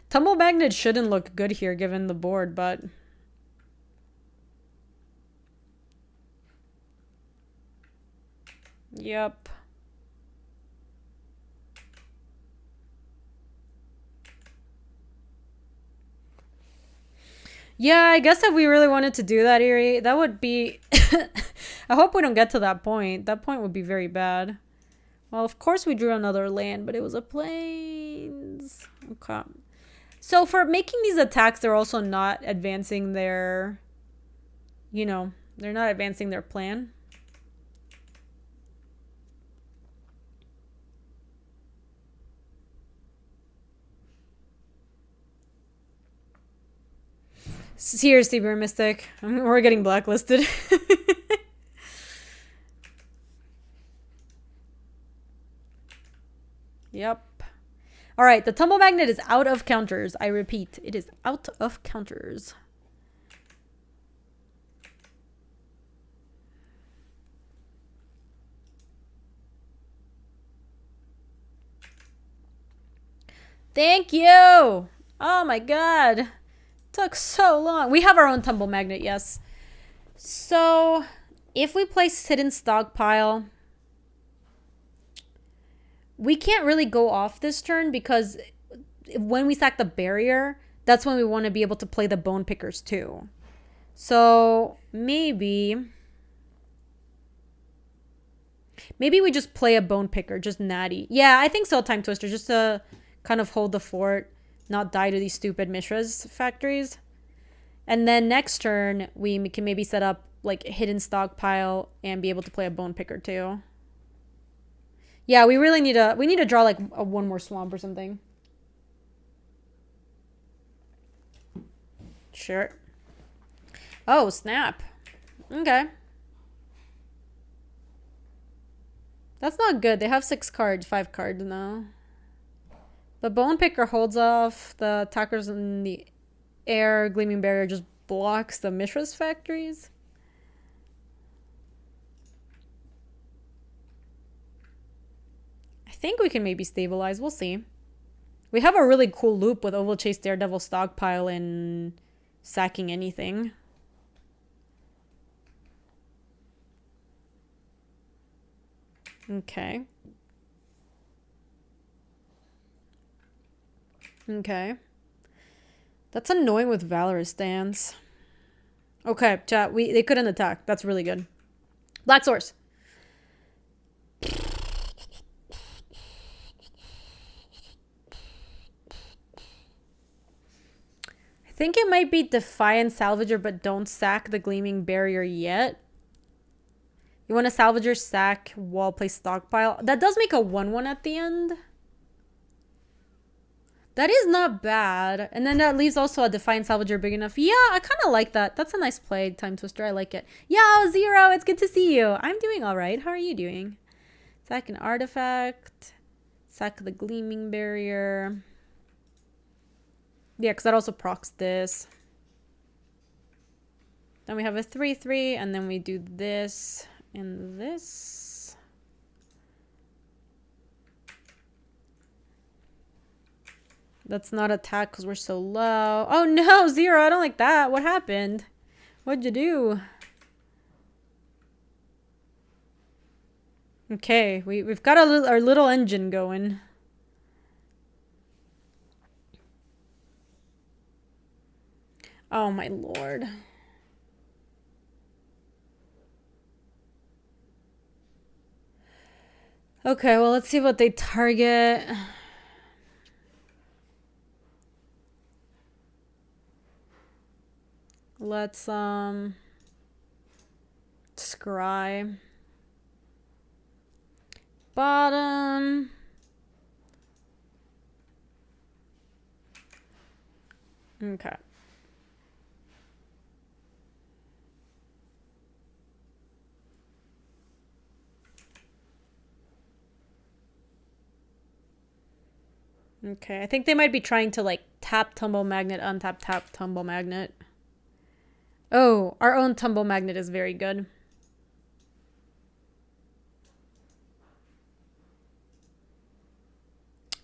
Tumble Magnet shouldn't look good here given the board, but... Yep. Yeah, I guess if we really wanted to do that, Eerie, that would be... I hope we don't get to that point. That point would be very bad. Well, of course we drew another land, but it was a plains. Okay. So for making these attacks, they're also not advancing their... You know, they're not advancing their plan. Seriously, Bear Mystic. We're getting blacklisted. Yep. All right, the Tumble Magnet is out of counters. I repeat, it is out of counters. Thank you. Oh my god. Took so long. We have our own tumble magnet, yes. So if we place hidden stockpile, we can't really go off this turn because when we sack the barrier, that's when we want to be able to play the bone pickers too. So maybe we just play a bone picker, just natty. Yeah, I think so, Time Twister, just to kind of hold the fort, not die to these stupid Mishra's factories. And then next turn, we can maybe set up like a hidden stockpile and be able to play a bone picker too. Yeah, we really need to draw like one more swamp or something. Sure. Oh, snap. Okay. That's not good. They have 5 cards now. The bone picker holds off the attackers in the air. Gleaming barrier just blocks the Mishra's factories. I think we can maybe stabilize. We'll see. We have a really cool loop with Oval Chase, Daredevil, Stockpile, and sacking anything. Okay. Okay. That's annoying with Valorous Dance. Okay, chat. They couldn't attack. That's really good. Black Source. I think it might be Defiant Salvager, but don't sack the Gleaming Barrier yet. You want a Salvager, sack, wall, play Stockpile. That does make a 1/1 at the end. That is not bad. And then that leaves also a Defiant Salvager big enough. Yeah, I kind of like that. That's a nice play, Time Twister. I like it. Yo, Zero, it's good to see you. I'm doing all right. How are you doing? Sack an artifact. Sack the Gleaming Barrier. Yeah, because that also procs this. Then we have a 3/3, and then we do this and this. Let's not attack because we're so low. Oh no, Zero, I don't like that. What happened? What'd you do? Okay, we've got our little engine going. Oh my lord. Okay, well, let's see what they target. Let's scry. Bottom. Okay. Okay, I think they might be trying to like tap Tumble Magnet, untap, tap Tumble Magnet. Oh, our own Tumble Magnet is very good.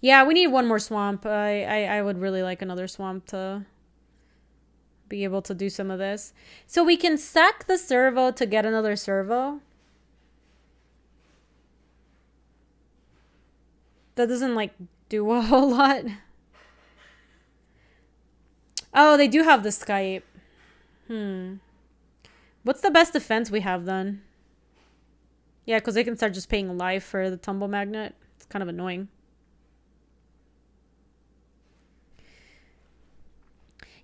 Yeah, we need one more swamp. I would really like another swamp to be able to do some of this. So we can sack the servo to get another servo. That doesn't like do a whole lot. Oh, they do have the Skype. What's the best defense we have then? Yeah, because they can start just paying life for the Tumble Magnet. It's kind of annoying.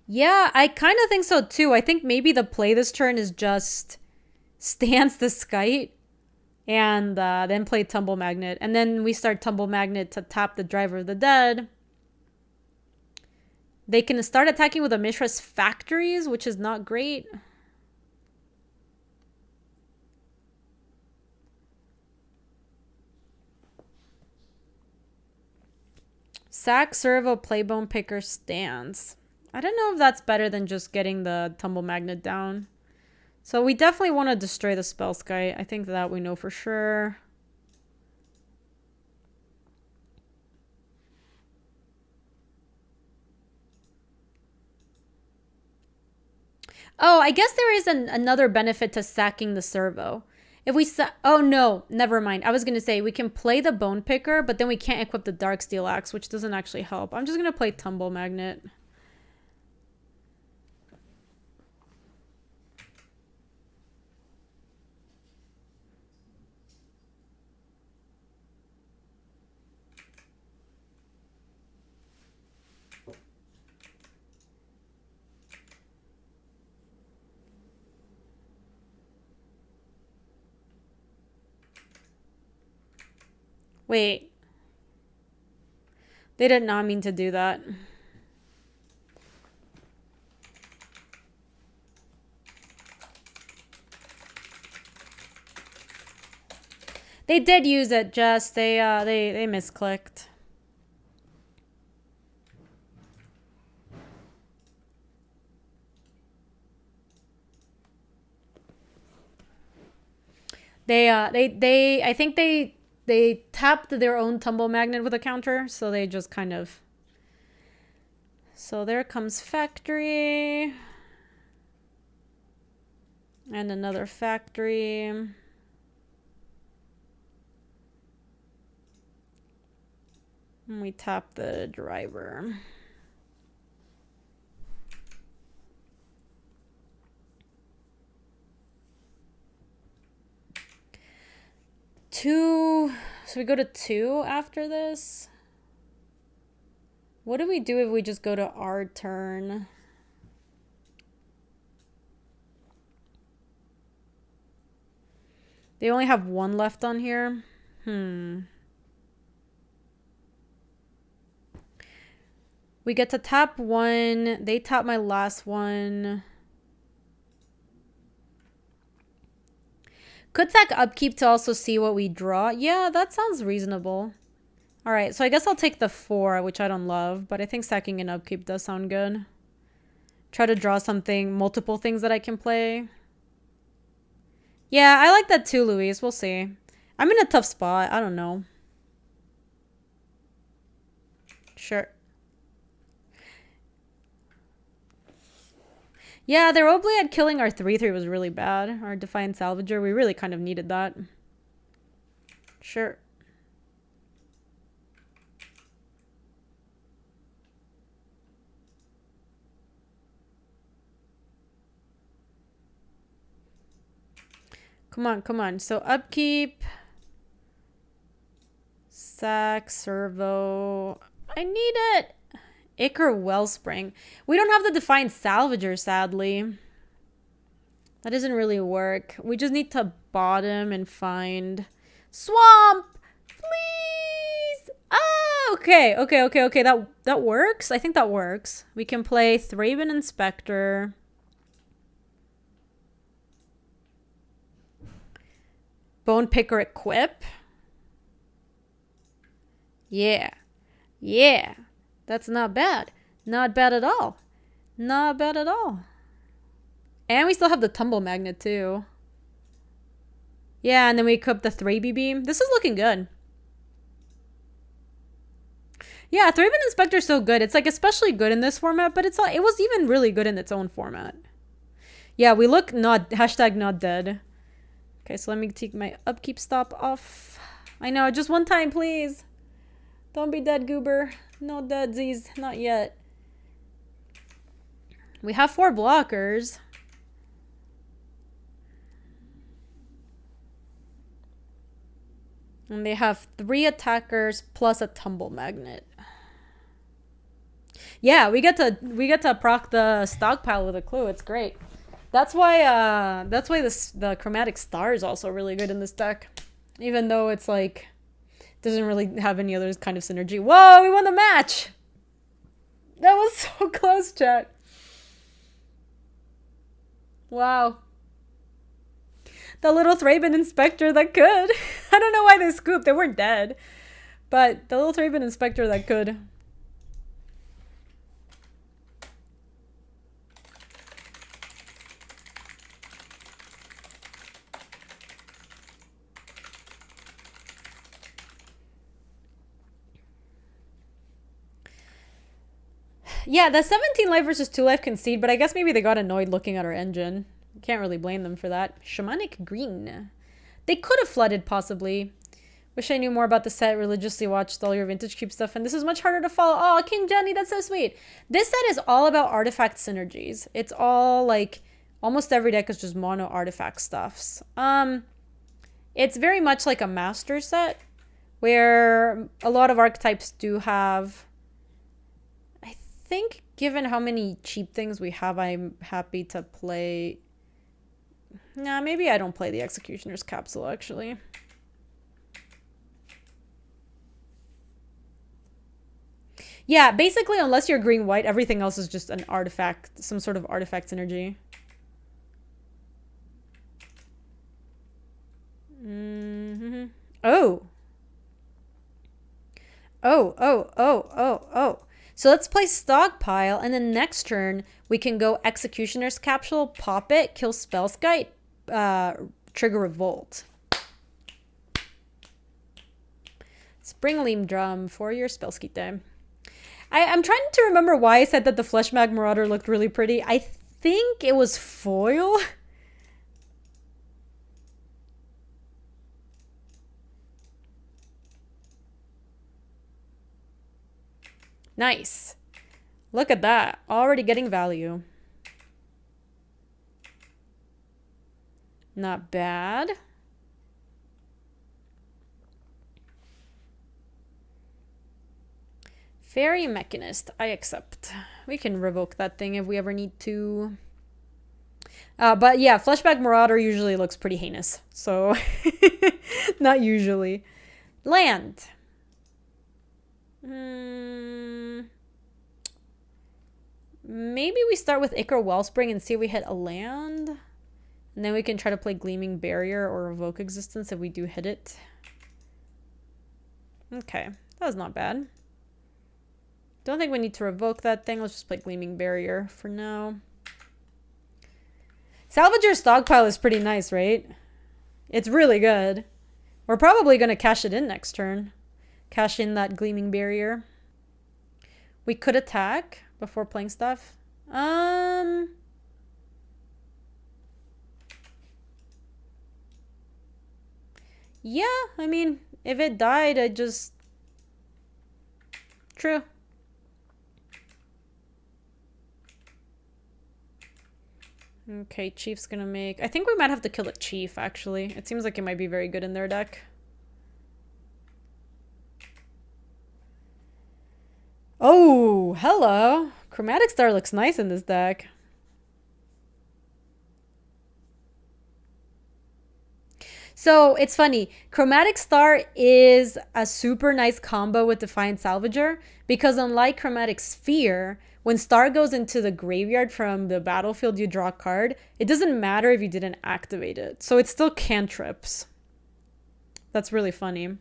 Yeah, I kind of think so too. I think maybe the play this turn is just stance the Skype and then play Tumble Magnet. And then we start Tumble Magnet to tap the Driver of the Dead. They can start attacking with a Mishra's Factories, which is not great. Sack, Servo, Playbone Picker, Stance. I don't know if that's better than just getting the Tumble Magnet down. So we definitely want to destroy the Spell Sky. I think that we know for sure. Oh, I guess there is another benefit to sacking the servo. If we oh no, never mind. I was gonna say we can play the bone picker, but then we can't equip the dark steel axe, which doesn't actually help. I'm just gonna play tumble magnet. Wait. They did not mean to do that. They did use it, Jess. They misclicked. I think they tapped their own tumble magnet with a counter, so they just kind of. So there comes factory. And another factory. And we tap the driver. Two. So we go to 2 after this. What do we do if we just go to our turn? They only have 1 left on here. We get to tap 1. They tap my last one. Could sack upkeep to also see what we draw. Yeah, that sounds reasonable. All right, so I guess I'll take the 4, which I don't love, but I think sacking an upkeep does sound good. Try to draw something, multiple things that I can play. Yeah, I like that too, Luis. We'll see. I'm in a tough spot. I don't know. Sure. Yeah, the Roblade killing our 3/3 was really bad. Our Defiant Salvager, we really kind of needed that. Sure. Come on, come on. So upkeep. Sack, servo. I need it. Ichor Wellspring. We don't have the Defiant Salvager, sadly. That doesn't really work. We just need to bottom and find Swamp! Please! Ah, okay. That works? I think that works. We can play Thraben Inspector. Bone Picker equip. Yeah. That's not bad. Not bad at all. Not bad at all. And we still have the Tumble Magnet too. Yeah, and then we equip the Thraby Beam. This is looking good. Yeah, Thraben Inspector's so good. It's like especially good in this format, but it was even really good in its own format. Yeah, we look not dead. Okay, so let me take my upkeep stop off. I know, just one time, please. Don't be dead, Goober. No deadsies, not yet. We have 4 blockers. And they have 3 attackers plus a Tumble Magnet. Yeah, we get to proc the stockpile with a clue. It's great. That's why the Chromatic Star is also really good in this deck. Even though it's like doesn't really have any other kind of synergy. Whoa, we won the match! That was so close, chat. Wow. The little Thraben Inspector that could. I don't know why they scooped. They weren't dead. But the little Thraben Inspector that could. Yeah, the 17 life versus 2 life concede, but I guess maybe they got annoyed looking at our engine. Can't really blame them for that. Shamanic Green. They could have flooded, possibly. Wish I knew more about the set. Religiously watched all your vintage cube stuff, and this is much harder to follow. Oh, King Jenny, that's so sweet. This set is all about artifact synergies. It's all like almost every deck is just mono artifact stuffs. It's very much like a master set where a lot of archetypes do have. I think, given how many cheap things we have, I'm happy to play. Nah, maybe I don't play the Executioner's Capsule actually. Yeah, basically, unless you're green-white, everything else is just an artifact, some sort of artifact synergy. Mm-hmm. Oh. Oh. So let's play Stockpile, and then next turn, we can go Executioner's Capsule, pop it, kill Spellskite, trigger Revolt. Springleam Drum for your Spellskite. I'm trying to remember why I said that the Fleshmag Marauder looked really pretty. I think it was foil. Nice. Look at that. Already getting value. Not bad. Fairy Mechanist. I accept. We can revoke that thing if we ever need to. But yeah, Fleshback Marauder usually looks pretty heinous. So, not usually. Land. Maybe we start with Ichor Wellspring and see if we hit a land. And then we can try to play Gleaming Barrier or Revoke Existence if we do hit it. Okay, that was not bad. Don't think we need to revoke that thing. Let's just play Gleaming Barrier for now. Salvager's Stockpile is pretty nice, right? It's really good. We're probably going to cash it in next turn. Cash in that Gleaming Barrier. We could attack before playing stuff. Yeah, I mean, if it died, I just... True. Okay, Chief's gonna make... I think we might have to kill a Chief, actually. It seems like it might be very good in their deck. Oh, hello. Chromatic Star looks nice in this deck. So, it's funny. Chromatic Star is a super nice combo with Defiant Salvager because unlike Chromatic Sphere, when Star goes into the graveyard from the battlefield, you draw a card. It doesn't matter if you didn't activate it. So it's still cantrips. That's really funny.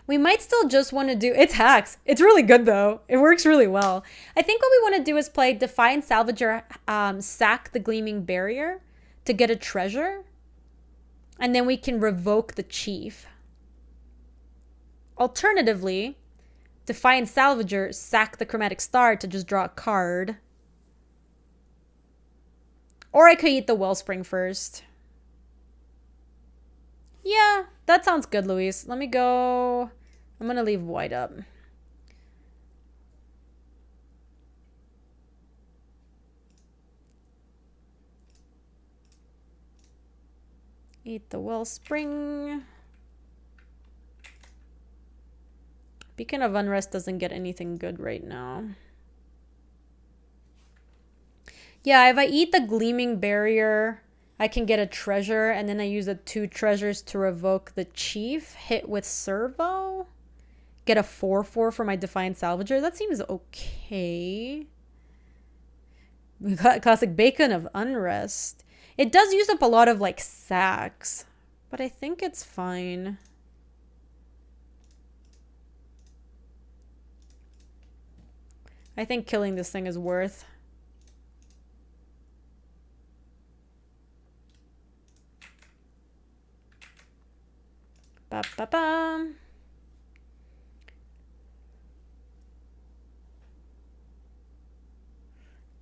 We might still just want to do... It's hacks. It's really good, though. It works really well. I think what we want to do is play Defiant Salvager, sack the Gleaming Barrier to get a treasure. And then we can revoke the Chief. Alternatively, Defiant Salvager, sack the Chromatic Star to just draw a card. Or I could eat the Wellspring first. Yeah, that sounds good, Luis. Let me go. I'm going to leave white up. Eat the Wellspring. Beacon of Unrest doesn't get anything good right now. Yeah, if I eat the Gleaming Barrier, I can get a treasure, and then I use the 2 treasures to revoke the Chief. Hit with Servo. Get a 4/4 for my Defiant Salvager. That seems okay. We got classic Beacon of Unrest. It does use up a lot of, like, sacks. But I think it's fine. I think killing this thing is worth.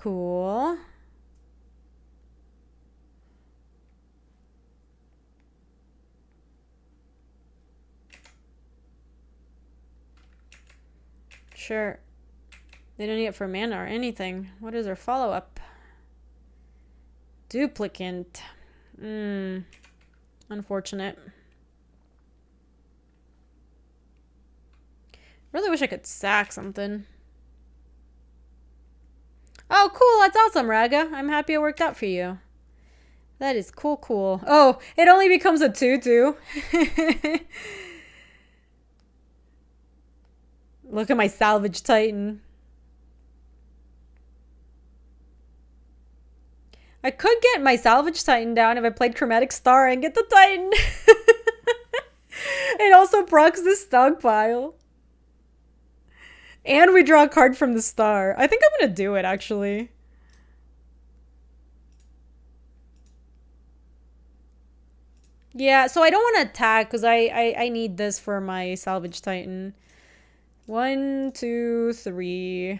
Cool. Sure. They don't need it for mana or anything. What is their follow-up? Duplicant. Unfortunate. Really wish I could sack something. Oh, cool. That's awesome, Raga. I'm happy it worked out for you. That is cool. Oh, it only becomes a 2/2. Look at my Salvage Titan. I could get my Salvage Titan down if I played Chromatic Star and get the Titan. It also procs the stockpile. And we draw a card from the star. I think I'm gonna do it, actually. Yeah, so I don't want to attack because I need this for my Salvage Titan. 1, 2, 3.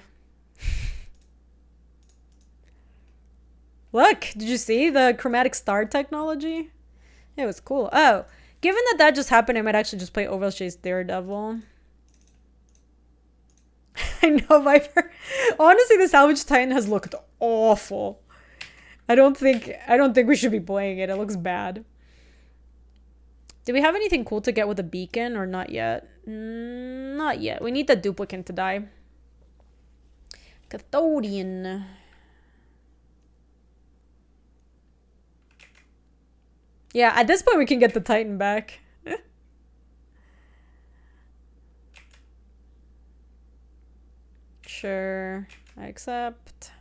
Look, did you see the Chromatic Star technology? It was cool. Oh, given that just happened, I might actually just play Overchase Daredevil. I know, Viper. Honestly, the Salvage Titan has looked awful. I don't think we should be playing it. It looks bad. Do we have anything cool to get with a beacon or not yet? Not yet. We need the duplicant to die. Cathodian. Yeah, at this point we can get the Titan back. Sure, I accept.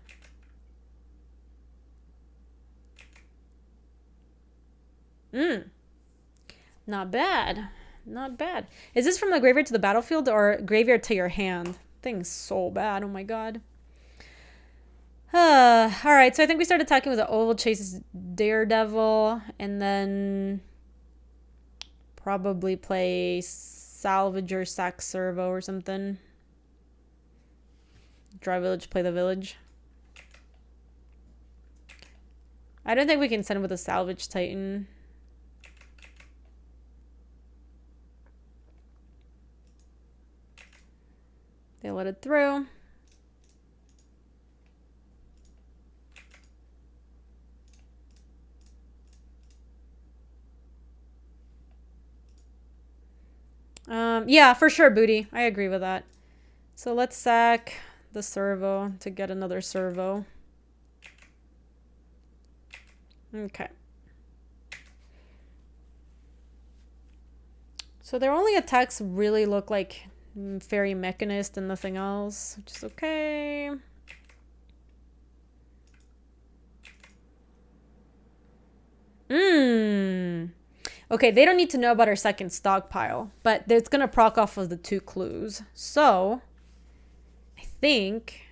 Not bad. Not bad. Is this from the graveyard to the battlefield or graveyard to your hand? Thing's so bad. Oh my god. Alright, so I think we start attacking with the Overchase Daredevil and then probably play Salvage or Sack Servo or something. Draw village, play the village. I don't think we can send with a Salvage Titan. They let it through. Yeah, for sure, Booty. I agree with that. So let's sack the servo to get another servo. Okay. So their only attacks really look like Fairy Mechanist and nothing else, which is okay. Okay, they don't need to know about our second stockpile, but it's gonna proc off of the 2 clues. So, I think...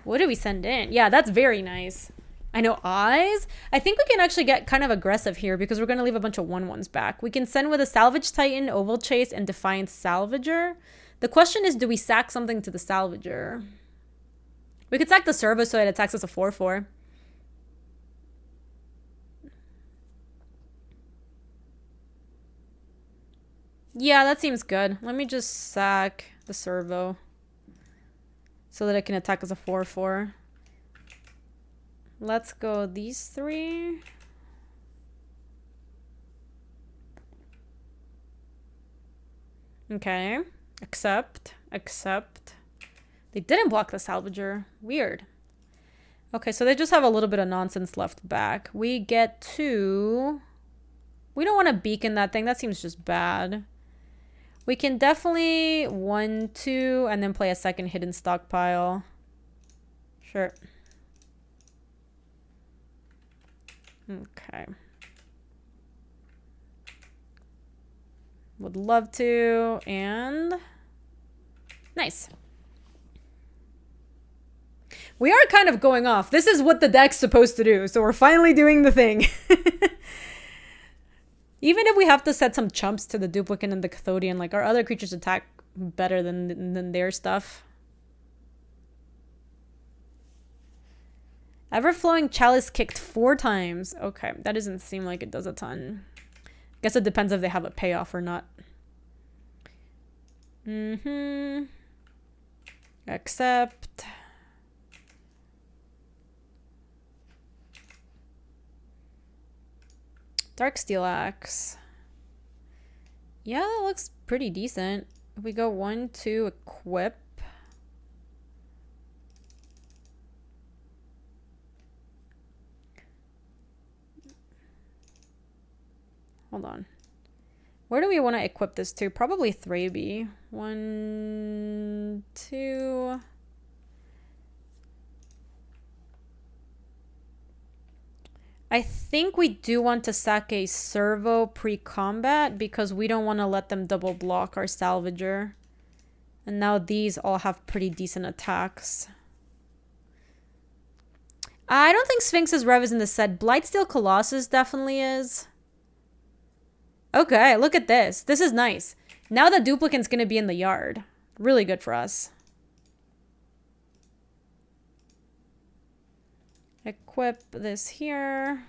What do we send in? Yeah, that's very nice. I know eyes. I think we can actually get kind of aggressive here because we're going to leave a bunch of 1/1s back. We can send with a Salvage Titan, Overchase, and Defiant Salvager. The question is, do we sack something to the Salvager? We could sack the servo so it attacks us a 4/4. Yeah, that seems good. Let me just sack the servo so that it can attack us a 4/4. Let's go these 3. Okay. Accept. They didn't block the Salvager. Weird. Okay, so they just have a little bit of nonsense left back. We get 2. We don't want to beacon that thing. That seems just bad. We can definitely 1, 2, and then play a second hidden stockpile. Sure. Okay. Would love to, and nice. We are kind of going off. This is what the deck's supposed to do, so we're finally doing the thing. Even if we have to set some chumps to the duplicant and the Cathodian, like our other creatures attack better than their stuff. Ever-flowing chalice kicked 4 times. Okay, that doesn't seem like it does a ton. Guess it depends if they have a payoff or not. Accept. Dark Steel Axe. Yeah, that looks pretty decent. If we go 1, 2, equip. Hold on. Where do we want to equip this to? Probably 3B. 1, 2. I think we do want to sack a servo pre-combat because we don't want to let them double block our salvager. And now these all have pretty decent attacks. I don't think Sphinx's Rev is in the set. Blightsteel Colossus definitely is. Okay, look at this. This is nice. Now the duplicant's going to be in the yard. Really good for us. Equip this here.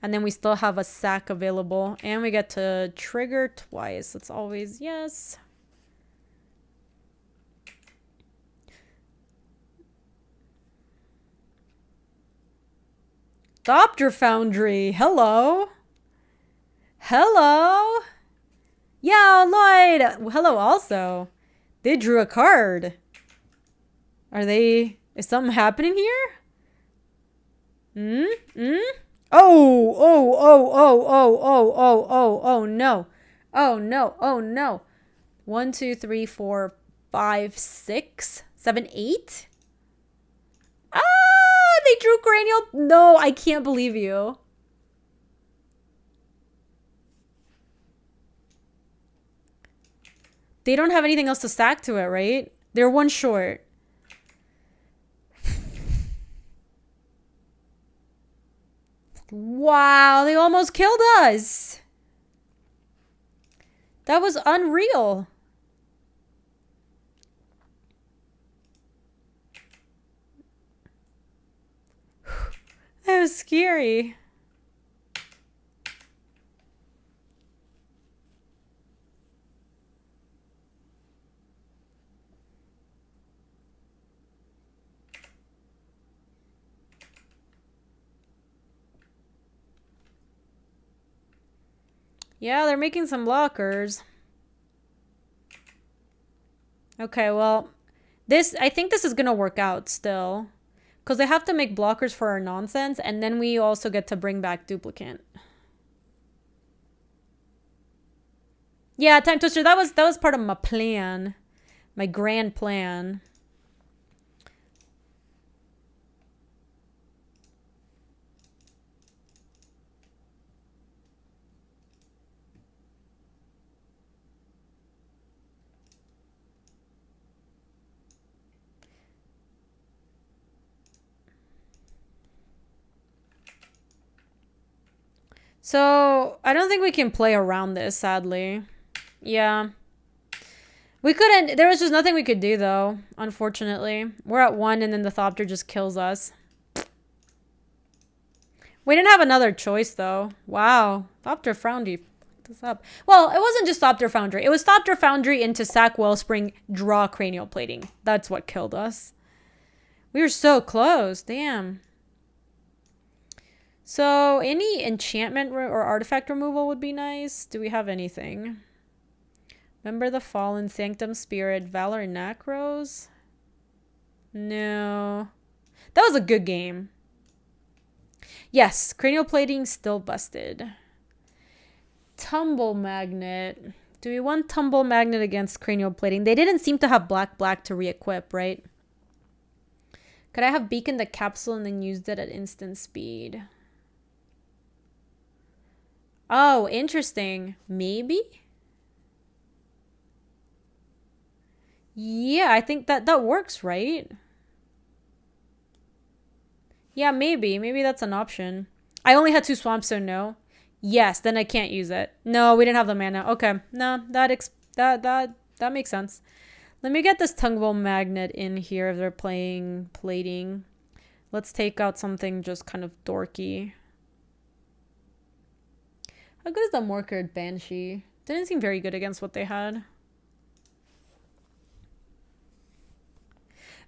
And then we still have a sack available. And we get to trigger twice. That's always yes. Thopter Foundry. Hello. Hello. Yeah, Lloyd. Hello also. They drew a card. Is something happening here? Oh, no. Oh, no. Oh, no. 1, 2, 3, 4, 5, 6, 7, 8. Ah, they drew cranial. No, I can't believe you. They don't have anything else to stack to it, right? They're 1 short. Wow, they almost killed us. That was unreal. That was scary. Yeah, they're making some blockers. Okay, well, I think this is gonna work out still. Because they have to make blockers for our nonsense, and then we also get to bring back duplicant. Yeah, Time Twister, that was part of my plan. My grand plan. So, I don't think we can play around this, sadly. Yeah. We couldn't. There was just nothing we could do, though, unfortunately. We're at 1, and then the Thopter just kills us. We didn't have another choice, though. Wow. Thopter Foundry fucked us up. Well, it wasn't just Thopter Foundry. It was Thopter Foundry into sack Wellspring, draw Cranial Plating. That's what killed us. We were so close. Damn. So, any enchantment or artifact removal would be nice. Do we have anything? Remember the Fallen, Sanctum Spirit, Valor Nacros? No. That was a good game. Yes, Cranial Plating still busted. Tumble Magnet. Do we want Tumble Magnet against Cranial Plating? They didn't seem to have black to re-equip, right? Could I have beaconed the capsule and then used it at instant speed? Oh, interesting. Maybe? Yeah, I think that works, right? Yeah, maybe. Maybe that's an option. I only had 2 swamps, so no. Yes, then I can't use it. No, we didn't have the mana. Okay. No, that makes sense. Let me get this Tumble Magnet in here if they're playing plating. Let's take out something just kind of dorky. How good is the Morkard Banshee? Didn't seem very good against what they had.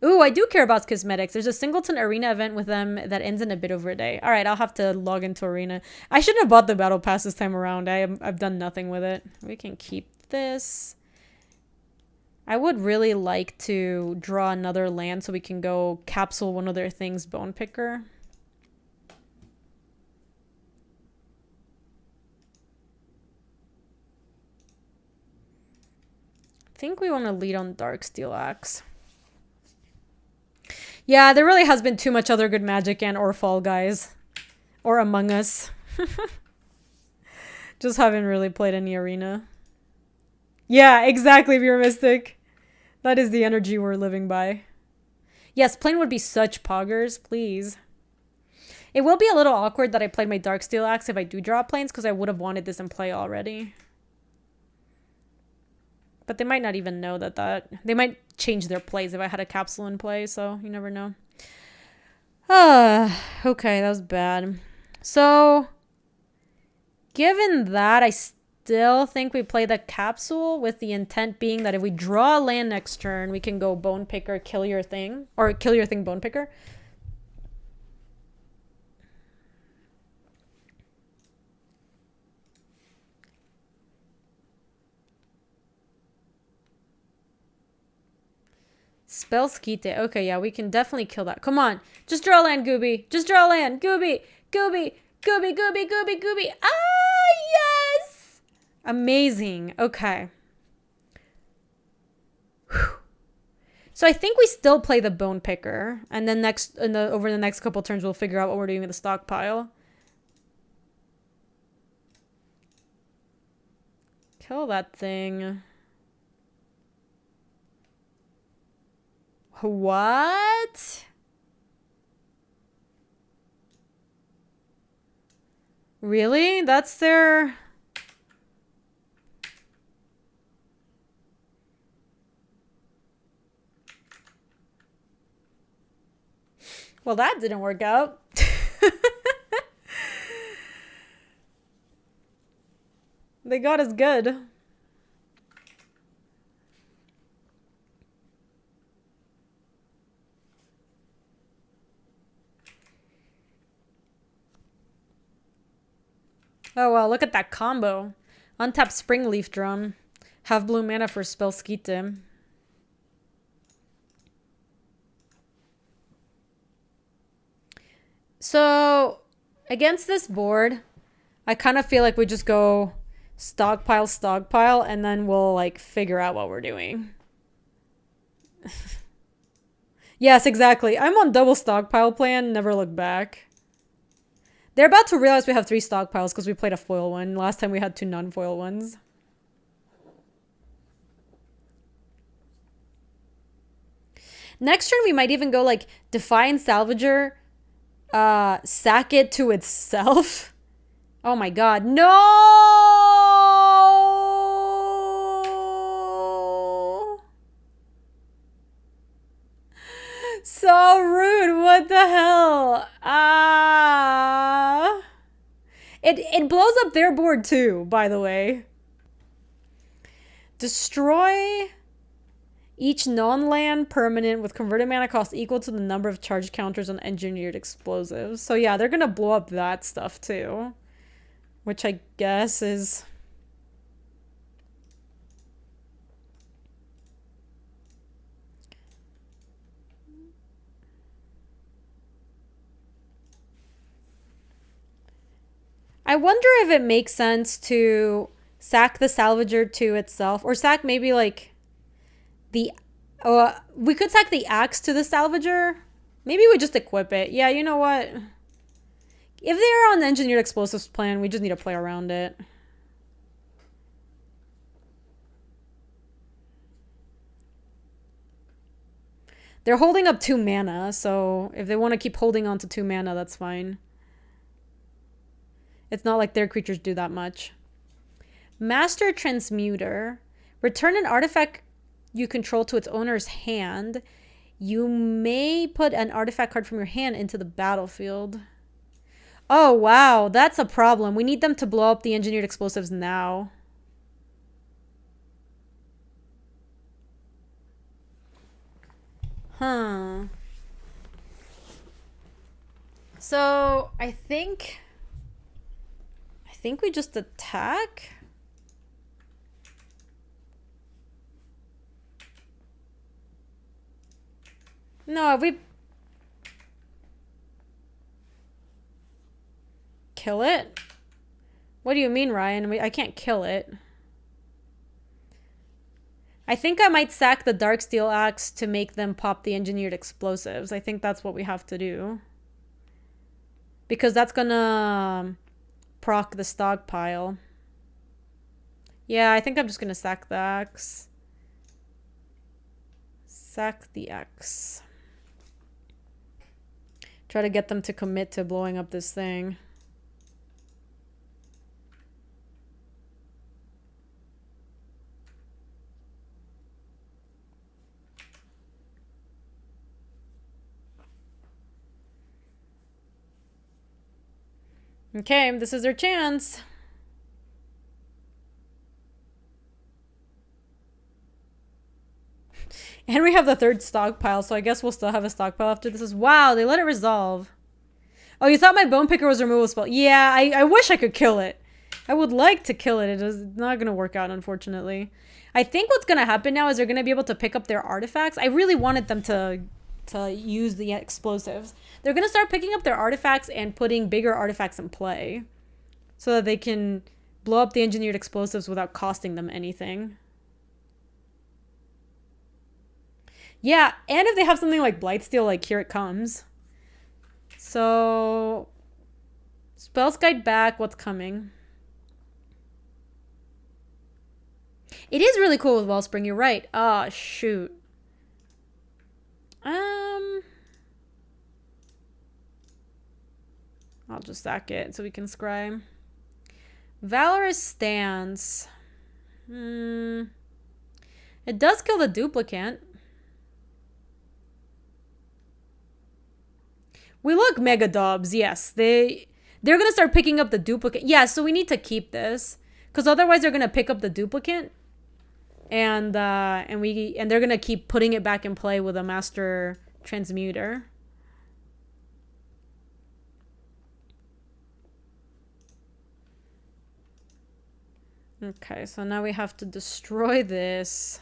Ooh, I do care about cosmetics. There's a Singleton Arena event with them that ends in a bit over a day. All right, I'll have to log into Arena. I shouldn't have bought the Battle Pass this time around. I've done nothing with it. We can keep this. I would really like to draw another land so we can go capsule one of their things, Bone Picker. I think we want to lead on Darksteel Axe. Yeah, there really has been too much other good Magic and or Fall Guys. Or Among Us. Just haven't really played any Arena. Yeah, exactly, Pure Mystic. That is the energy we're living by. Yes, playing would be such poggers, please. It will be a little awkward that I played my Darksteel Axe if I do draw planes, because I would have wanted this in play already. But they might not even know that. They might change their plays if I had a capsule in play, so you never know. Okay, that was bad. So, given that, I still think we play the capsule with the intent being that if we draw a land next turn, we can go Bone Picker, kill your thing, or kill your thing, Bone Picker. Spell Skite. Okay, yeah, we can definitely kill that. Come on. Just draw land, Gaby. Just draw land. Gaby. Gaby. Gaby, Gaby, Gaby, Gaby. Ah, yes! Amazing. Okay. Whew. So I think we still play the Bone Picker. And then over the next couple turns, we'll figure out what we're doing with the stockpile. Kill that thing. What? Really? That's their... Well, that didn't work out. They got us good. Oh, wow, look at that combo. Untap Springleaf Drum. Have blue mana for Spell Skite. So, against this board, I kind of feel like we just go stockpile, and then we'll, like, figure out what we're doing. Yes, exactly. I'm on double stockpile plan, never look back. They're about to realize we have 3 stockpiles because we played a foil one. Last time we had 2 non-foil ones. Next turn, we might even go like Defiant Salvager, sack it to itself. Oh my god. No! So rude. What the hell? It blows up their board too, by the way. Destroy each non-land permanent with converted mana cost equal to the number of charge counters on engineered explosives. So yeah, they're gonna blow up that stuff too. Which I guess is... I wonder if it makes sense to sack the Salvager to itself, or sack maybe like the... we could sack the axe to the Salvager. Maybe we just equip it. Yeah, you know what? If they're on the Engineered Explosives plan, we just need to play around it. They're holding up 2 mana, so if they want to keep holding on to 2 mana, that's fine. It's not like their creatures do that much. Master Transmuter. Return an artifact you control to its owner's hand. You may put an artifact card from your hand into the battlefield. Oh, wow. That's a problem. We need them to blow up the engineered explosives now. Huh. So, I think we just attack. No, we kill it? What do you mean, Ryan? I can't kill it. I think I might sack the Dark Steel Axe to make them pop the engineered explosives. I think that's what we have to do. Because that's gonna proc the stockpile. Yeah, I think I'm just gonna sack the axe. Sack the axe. Try to get them to commit to blowing up this thing. Okay, this is their chance. And we have the third stockpile, so I guess we'll still have a stockpile after this. Wow, they let it resolve. Oh, you thought my bone picker was a removal spell? Yeah, I wish I could kill it. I would like to kill it. It is not going to work out, unfortunately. I think what's going to happen now is they're going to be able to pick up their artifacts. I really wanted them to use the explosives. They're going to start picking up their artifacts and putting bigger artifacts in play so that they can blow up the engineered explosives without costing them anything. Yeah, and if they have something like Blightsteel, like here it comes. So, Spells Guide back, what's coming? It is really cool with Wellspring, you're right. Oh, shoot. I'll just sack it so we can scry. Valorous Stance. It does kill the duplicate. We look mega dubs, yes. They're gonna start picking up the duplicate. Yeah, so we need to keep this. Because otherwise they're gonna pick up the duplicate. And they're gonna keep putting it back in play with a master transmuter. Okay, so now we have to destroy this.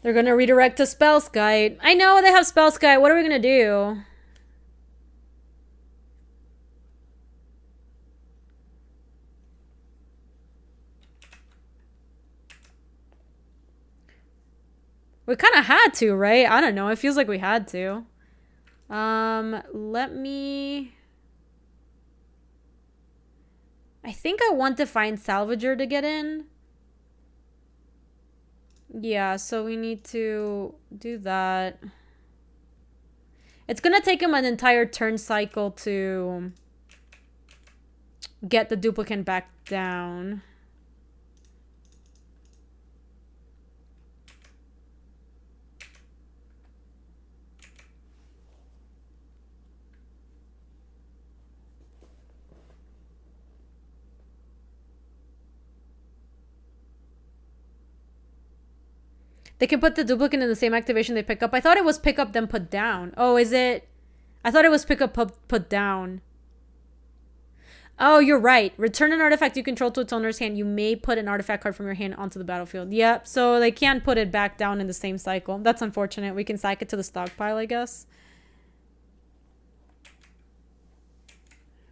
They're gonna redirect to Spellskite. I know they have Spellskite. What are we gonna do? We kind of had to, right? I don't know. It feels like we had to. Let me... I think I want to find Salvager to get in. Yeah, so we need to do that. It's gonna take him an entire turn cycle to get the duplicate back down. They can put the duplicate in the same activation they pick up. I thought it was pick up then put down. Oh, is it? I thought it was pick up put down. Oh, you're right. Return an artifact you control to its owner's hand. You may put an artifact card from your hand onto the battlefield. Yep, so they can't put it back down in the same cycle. That's unfortunate. We can sack it to the stockpile, I guess.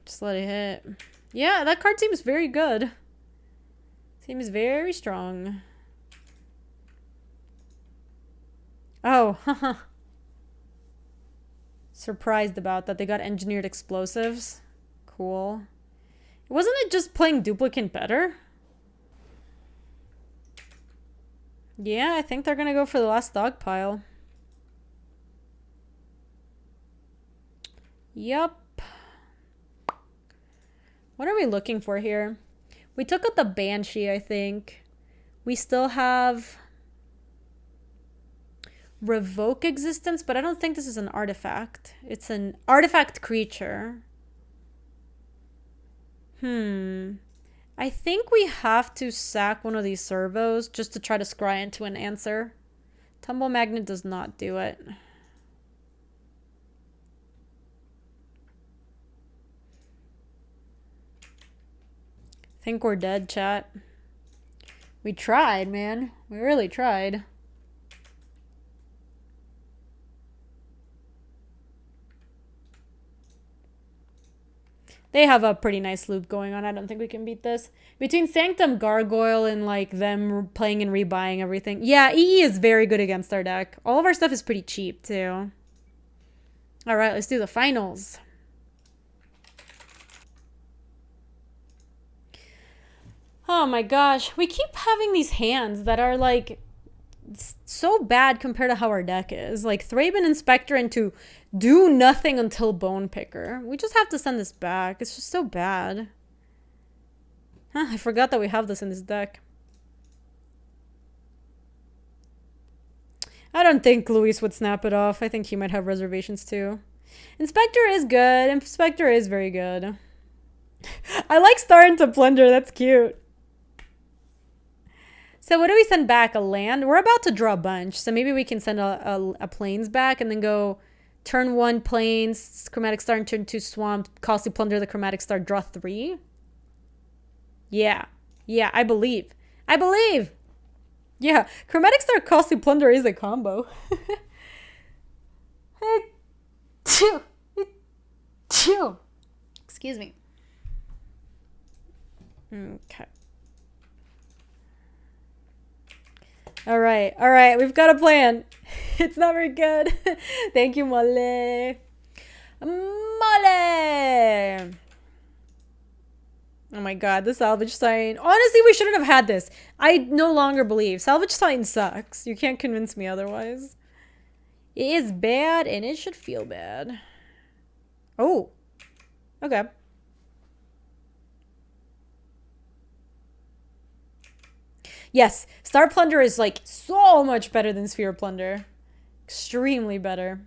Just let it hit. Yeah, that card seems very good. Seems very strong. Oh, haha. Surprised about that. They got engineered explosives. Cool. Wasn't it just playing duplicate better? Yeah, I think they're gonna go for the last stockpile. Yup. What are we looking for here? We took out the Banshee, I think. We still have revoke existence, but I don't think this is an artifact. It's an artifact creature. I think we have to sack one of these servos just to try to scry into an answer. Tumble Magnet does not do it. Think we're dead, chat. We tried, man. We really tried. They have a pretty nice loop going on. I don't think we can beat this. Between Sanctum, Gargoyle, and like them playing and rebuying everything. Yeah, EE is very good against our deck. All of our stuff is pretty cheap too. All right, let's do the finals. Oh my gosh. We keep having these hands that are like so bad compared to how our deck is. Like Thraben Inspector into do nothing until Bone Picker. We just have to send this back. It's just so bad. Huh, I forgot that we have this in this deck. I don't think Luis would snap it off. I think he might have reservations too. Inspector is good. Inspector is very good. I like starting to plunder. That's cute. So what do we send back? A land? We're about to draw a bunch. So maybe we can send a plains back and then go turn 1 plains, chromatic star, and turn 2 swamp, costly plunder the chromatic star, draw 3. Yeah. Yeah, I believe. I believe. Yeah, chromatic star, costly plunder is a combo. Excuse me. Okay. All right, we've got a plan. It's not very good. Thank you, Mole. Mole! Oh my god, the salvage sign. Honestly, we shouldn't have had this. I no longer believe. Salvage sign sucks. You can't convince me otherwise. It is bad, and it should feel bad. Oh. Okay. Yes, Star Plunder is like so much better than Sphere Plunder. Extremely better.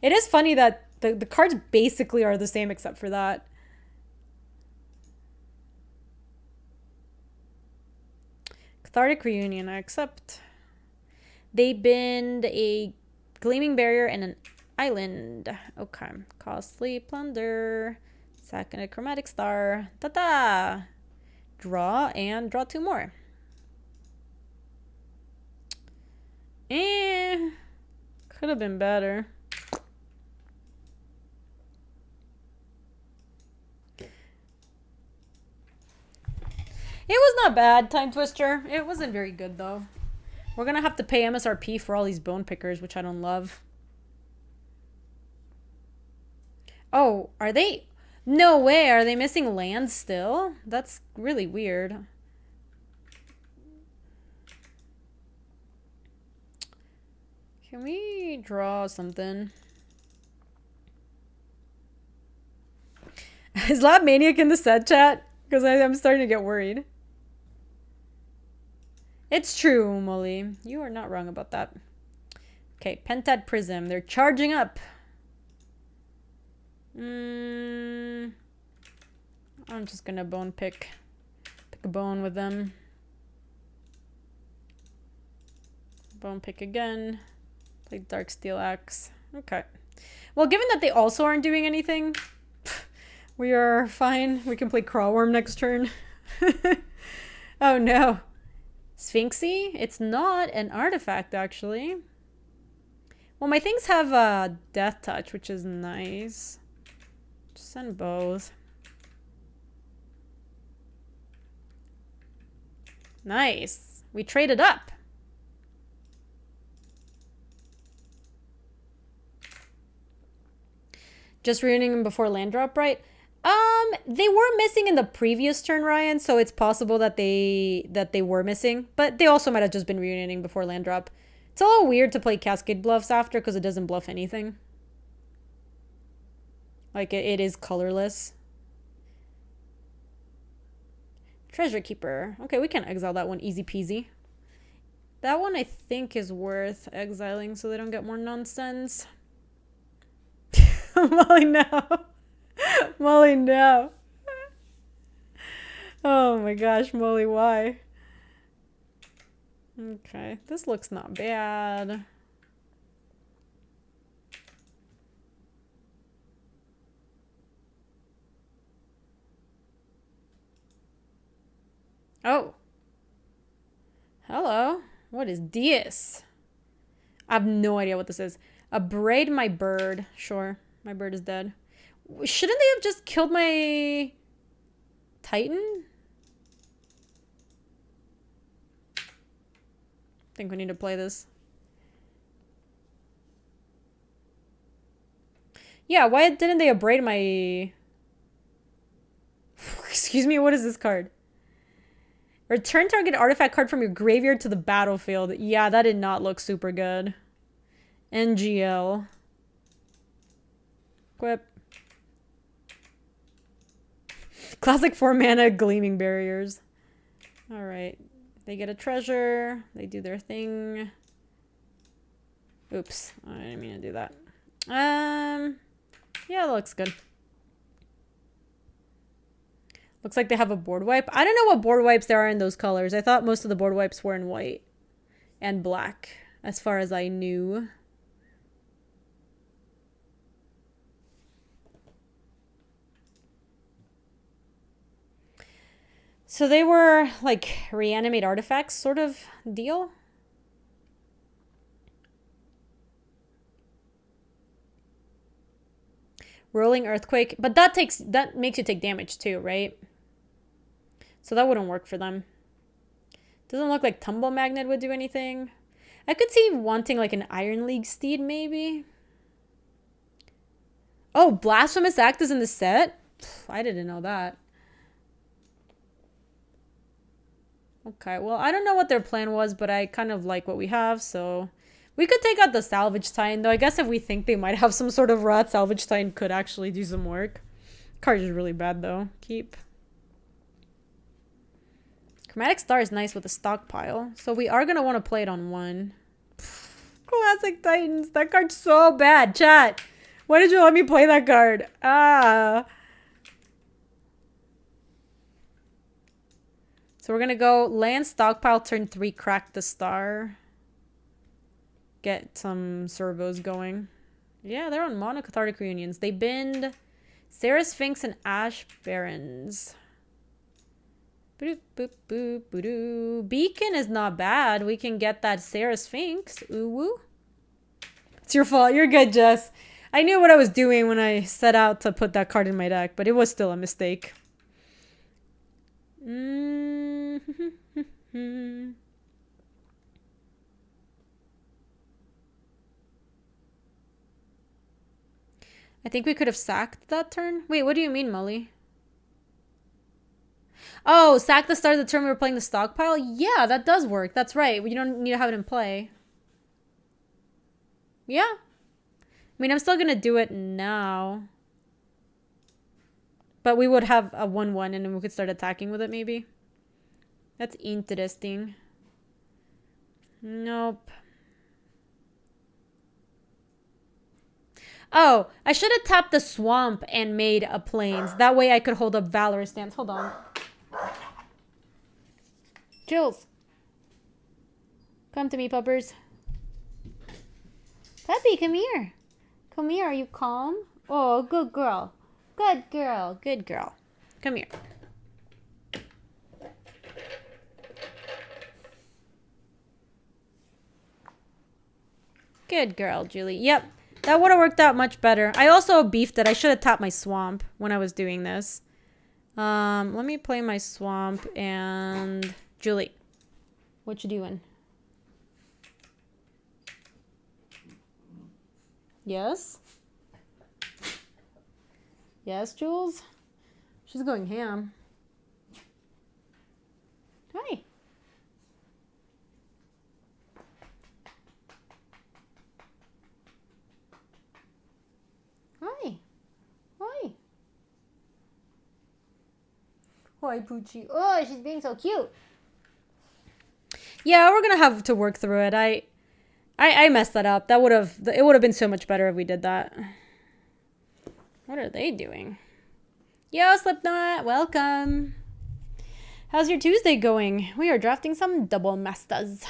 It is funny that the cards basically are the same except for that. Cathartic Reunion, I accept. They bend a Gleaming Barrier and an island. Okay. Costly Plunder. Second a Chromatic Star. Ta-da! Draw and draw 2 more. Could have been better. It was not bad, Time Twister. It wasn't very good, though. We're going to have to pay MSRP for all these bone pickers, which I don't love. Oh, are they? No way. Are they missing land still? That's really weird. Can we draw something? Is Lab Maniac in the set chat? Because I'm starting to get worried. It's true, Molly. You are not wrong about that. Okay, Pentad Prism. They're charging up. I'm just gonna bone pick a bone with them. Bone pick again. Play Dark Steel Axe. Okay. Well, given that they also aren't doing anything, we are fine. We can play Crawworm next turn. Oh no. Sphinxy? It's not an artifact, actually. Well, my things have a Death Touch, which is nice. Just send both. Nice. We traded up. Just reuniting them before land drop, right? They were missing in the previous turn, Ryan, so it's possible that they were missing, but they also might have just been reuniting before land drop. It's a little weird to play Cascade Bluffs after because it doesn't bluff anything. Like, it is colorless. Treasure Keeper. Okay, we can exile that one easy peasy. That one I think is worth exiling so they don't get more nonsense. Molly, no. Molly, no. Oh my gosh, Molly, why? Okay, this looks not bad. Oh. Hello. What is this? I have no idea what this is. Abrade my bird. Sure, my bird is dead. Shouldn't they have just killed my Titan? I think we need to play this. Yeah, why didn't they abrade my... Excuse me, what is this card? Return target artifact card from your graveyard to the battlefield. Yeah, that did not look super good. NGL. Equip. Classic 4 mana Gleaming Barriers. Alright. They get a treasure. They do their thing. Oops. I didn't mean to do that. Yeah, that looks good. Looks like they have a board wipe. I don't know what board wipes there are in those colors. I thought most of the board wipes were in white and black, as far as I knew. So they were like reanimate artifacts sort of deal. Rolling Earthquake. But that makes you take damage too, right? So that wouldn't work for them. Doesn't look like Tumble Magnet would do anything. I could see wanting like an Iron League Steed maybe. Oh, Blasphemous Act is in the set? I didn't know that. Okay, well, I don't know what their plan was, but I kind of like what we have, so... We could take out the Salvage Titan, though I guess if we think they might have some sort of rat, Salvage Titan could actually do some work. Card is really bad, though. Keep. Chromatic Star is nice with a stockpile, so we are going to want to play it on one. Classic Titans. That card's so bad. Chat, why did you let me play that card? Ah. So we're going to go land stockpile, turn 3, crack the star. Get some servos going. Yeah, they're on mono cathartic reunions. They bend Sarah Sphinx and Ash Barons. Boop, boop, boop, boop. Beacon is not bad. We can get that Sarah Sphinx. Ooh woo. It's your fault. You're good, Jess. I knew what I was doing when I set out to put that card in my deck, but it was still a mistake. I think we could have sacked that turn. Wait, what do you mean, Molly? Oh, sack the start of the turn we were playing the stockpile? Yeah, that does work. That's right. You don't need to have it in play. Yeah. I mean, I'm still going to do it now. But we would have a 1-1 and then we could start attacking with it maybe. That's interesting. Nope. Oh, I should have tapped the swamp and made a plains. That way I could hold up Valorous Stance. Hold on. Jules. Come to me, puppers. Puppy, come here. Come here. Are you calm? Oh, good girl. Good girl. Good girl. Come here. Good girl, Julie. Yep. That would have worked out much better. I also beefed it. I should have tapped my swamp when I was doing this. Let me play my swamp and... Julie, what you doing? Yes? Yes, Jules? She's going ham. Hi. Hi. Hi. Hi, Poochie. Oh, she's being so cute. Yeah, we're gonna have to work through it. I messed that up. It would have been so much better if we did that. What are they doing? Yo, Slipknot, welcome. How's your Tuesday going? We are drafting some double masters.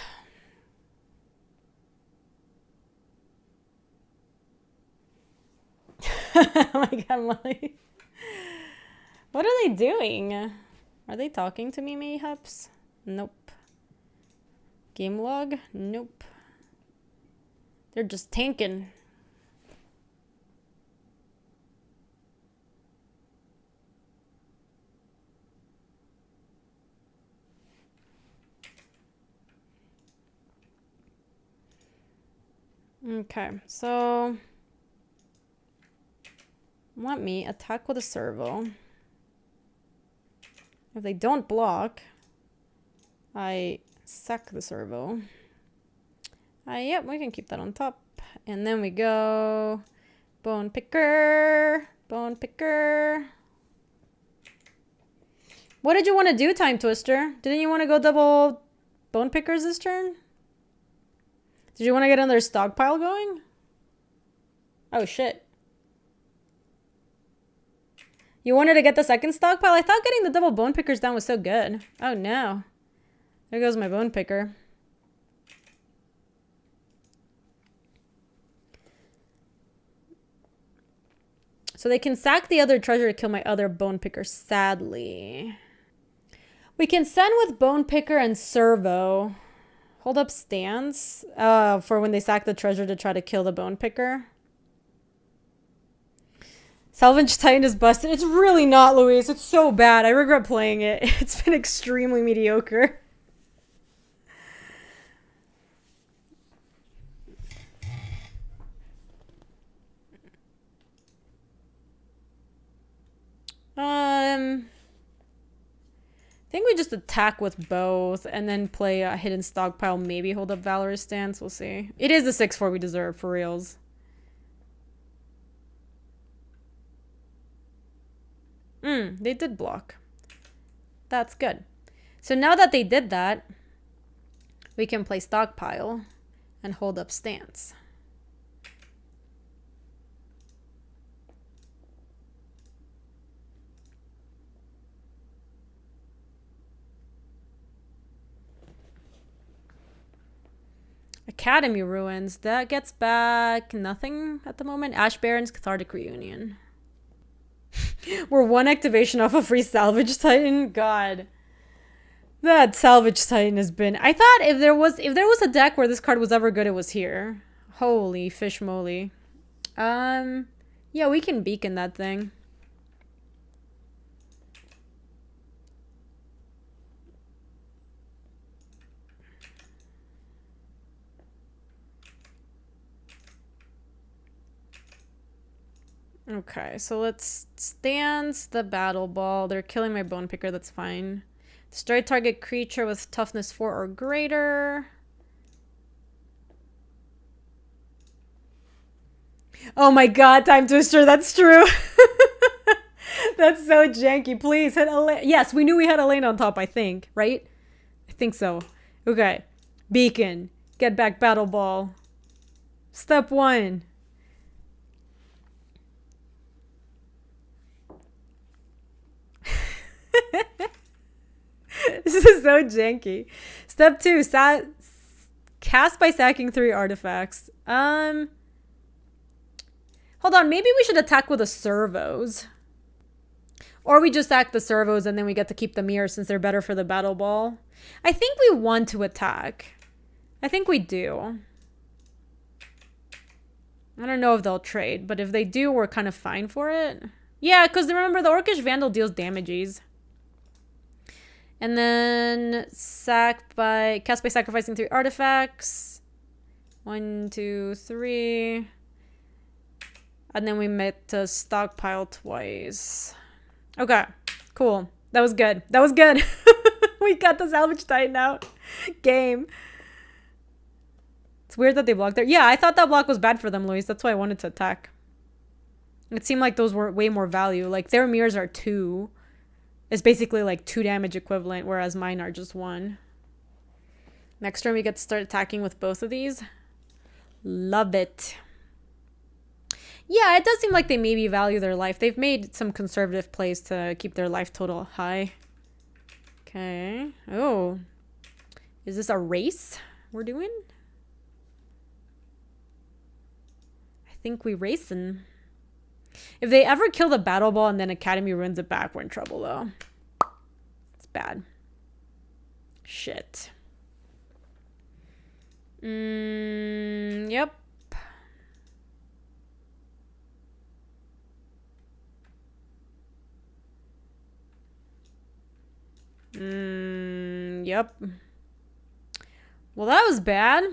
Oh my god, Molly. What are they doing? Are they talking to me, mayhaps? Nope. Game log? Nope. They're just tanking. Okay, so let me attack with a servo. If they don't block, I sack the servo. Yep, we can keep that on top. And then we go bone picker, bone picker. What did you want to do, Time Twister? Didn't you want to go double bone pickers this turn? Did you want to get another stockpile going? Oh, shit. You wanted to get the second stockpile? I thought getting the double bone pickers down was so good. Oh, no. There goes my bone picker. So they can sack the other treasure to kill my other bone picker, sadly. We can send with bone picker and servo. Hold up stance for when they sack the treasure to try to kill the bone picker. Salvage Titan is busted. It's really not, Louise. It's so bad. I regret playing it. It's been extremely mediocre. I think we just attack with both and then play a hidden stockpile, maybe hold up Valorous Stance. We'll see. It is the 6-4 we deserve, for reals. They did block. That's good. So now that they did that, we can play stockpile and hold up stance. Academy Ruins. That gets back nothing at the moment. Ash Baron's Cathartic Reunion. We're one activation off a free Salvage Titan. God. That Salvage Titan has been... I thought if there was a deck where this card was ever good, it was here. Holy fish moly. Yeah, we can beacon that thing. Okay, so let's stance the Battle Ball. They're killing my Bone Picker, that's fine. Destroy target creature with toughness 4 or greater. Oh my god, Time Twister, that's true. That's so janky. Please hit a lane. Yes, we knew we had a lane on top, I think, right? I think so. Okay. Beacon. Get back Battle Ball. Step 1. This is so janky. Step 2, cast by sacking 3 artifacts. Hold on, maybe we should attack with the servos. Or we just sack the servos and then we get to keep the mirror since they're better for the Battle Ball. I think we want to attack. I think we do. I don't know if they'll trade, but if they do, we're kind of fine for it. Yeah, because remember, the Orcish Vandal deals damages. And then cast by sacrificing 3 artifacts. 1, 2, 3. And then we met to stockpile twice. Okay, cool. That was good. That was good. We got the Salvage Titan out. Game. It's weird that they blocked there. Yeah, I thought that block was bad for them, Luis. That's why I wanted to attack. It seemed like those were way more value. Like, their mirrors are 2. It's basically like 2 damage equivalent, whereas mine are just 1. Next turn, we get to start attacking with both of these. Love it. Yeah, it does seem like they maybe value their life. They've made some conservative plays to keep their life total high. Okay. Oh. Is this a race we're doing? I think we racing. If they ever kill the battle ball and then Academy ruins it back, we're in trouble though. It's bad. Shit. Yep. Yep. Well, that was bad.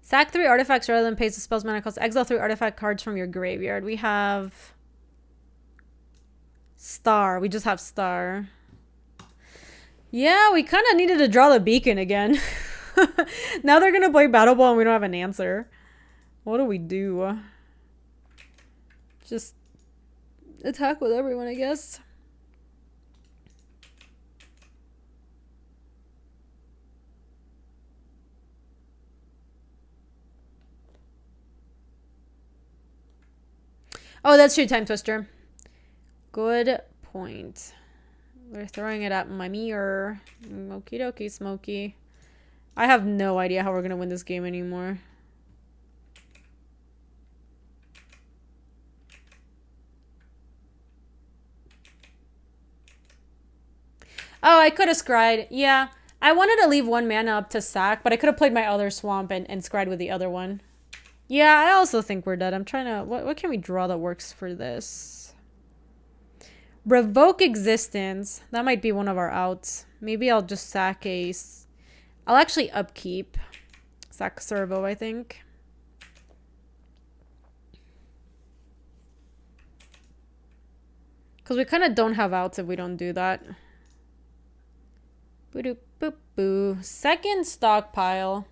Sack 3 artifacts rather than paste the spell's mana cost. Exile 3 artifact cards from your graveyard. We have Star. We just have Star. Yeah, we kind of needed to draw the beacon again. Now they're going to play Battle Ball and we don't have an answer. What do we do? Just attack with everyone, I guess. Oh, that's true, Time Twister. Good point. We're throwing it at my mirror. Okie dokie, Smokey. I have no idea how we're going to win this game anymore. Oh, I could have scryed. Yeah. I wanted to leave one mana up to sack, but I could have played my other swamp and scryed with the other one. Yeah, I also think we're dead. I'm trying to... What can we draw that works for this? Revoke Existence. That might be one of our outs. Maybe I'll just sack a... I'll actually upkeep. Sack Servo, I think. Because we kind of don't have outs if we don't do that. Boo-doo, boo-boo. Second stockpile.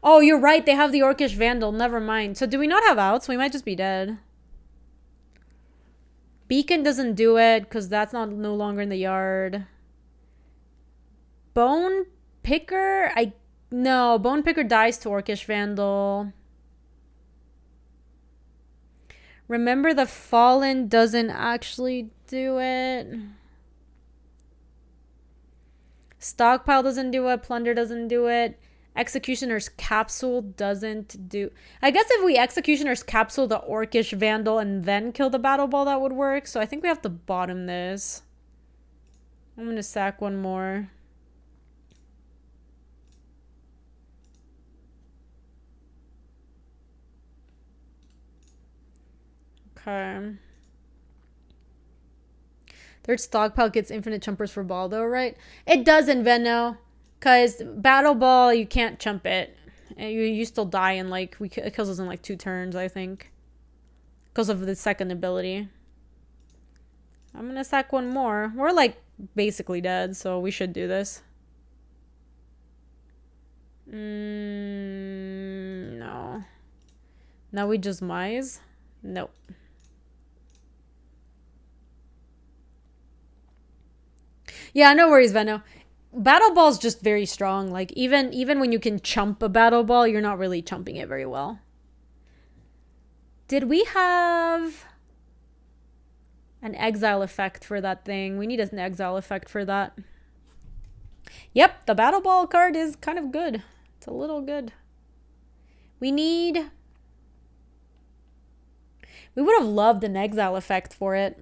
Oh, you're right. They have the Orcish Vandal. Never mind. So do we not have outs? We might just be dead. Beacon doesn't do it because that's no longer in the yard. Bone Picker? No, Bone Picker dies to Orcish Vandal. Remember the Fallen doesn't actually do it. Stockpile doesn't do it. Plunder doesn't do it. Executioner's Capsule doesn't do... I guess if we Executioner's Capsule the Orcish Vandal and then kill the Battle Ball, that would work. So I think we have to bottom this. I'm going to sack one more. Okay. Third stockpile gets infinite chumpers for ball though, right? It doesn't, Venno. Because Battle Ball, you can't chump it. You still die in like... It kills us in like 2 turns, I think. Because of the second ability. I'm going to sack one more. We're like basically dead, so we should do this. No. Now we just mize? Nope. Yeah, no worries, Venno. Battle Ball's just very strong. Like, even when you can chump a Battle Ball, you're not really chumping it very well. Did we have an exile effect for that thing? We need an exile effect for that. Yep, the Battle Ball card is kind of good. It's a little good. We would have loved an exile effect for it.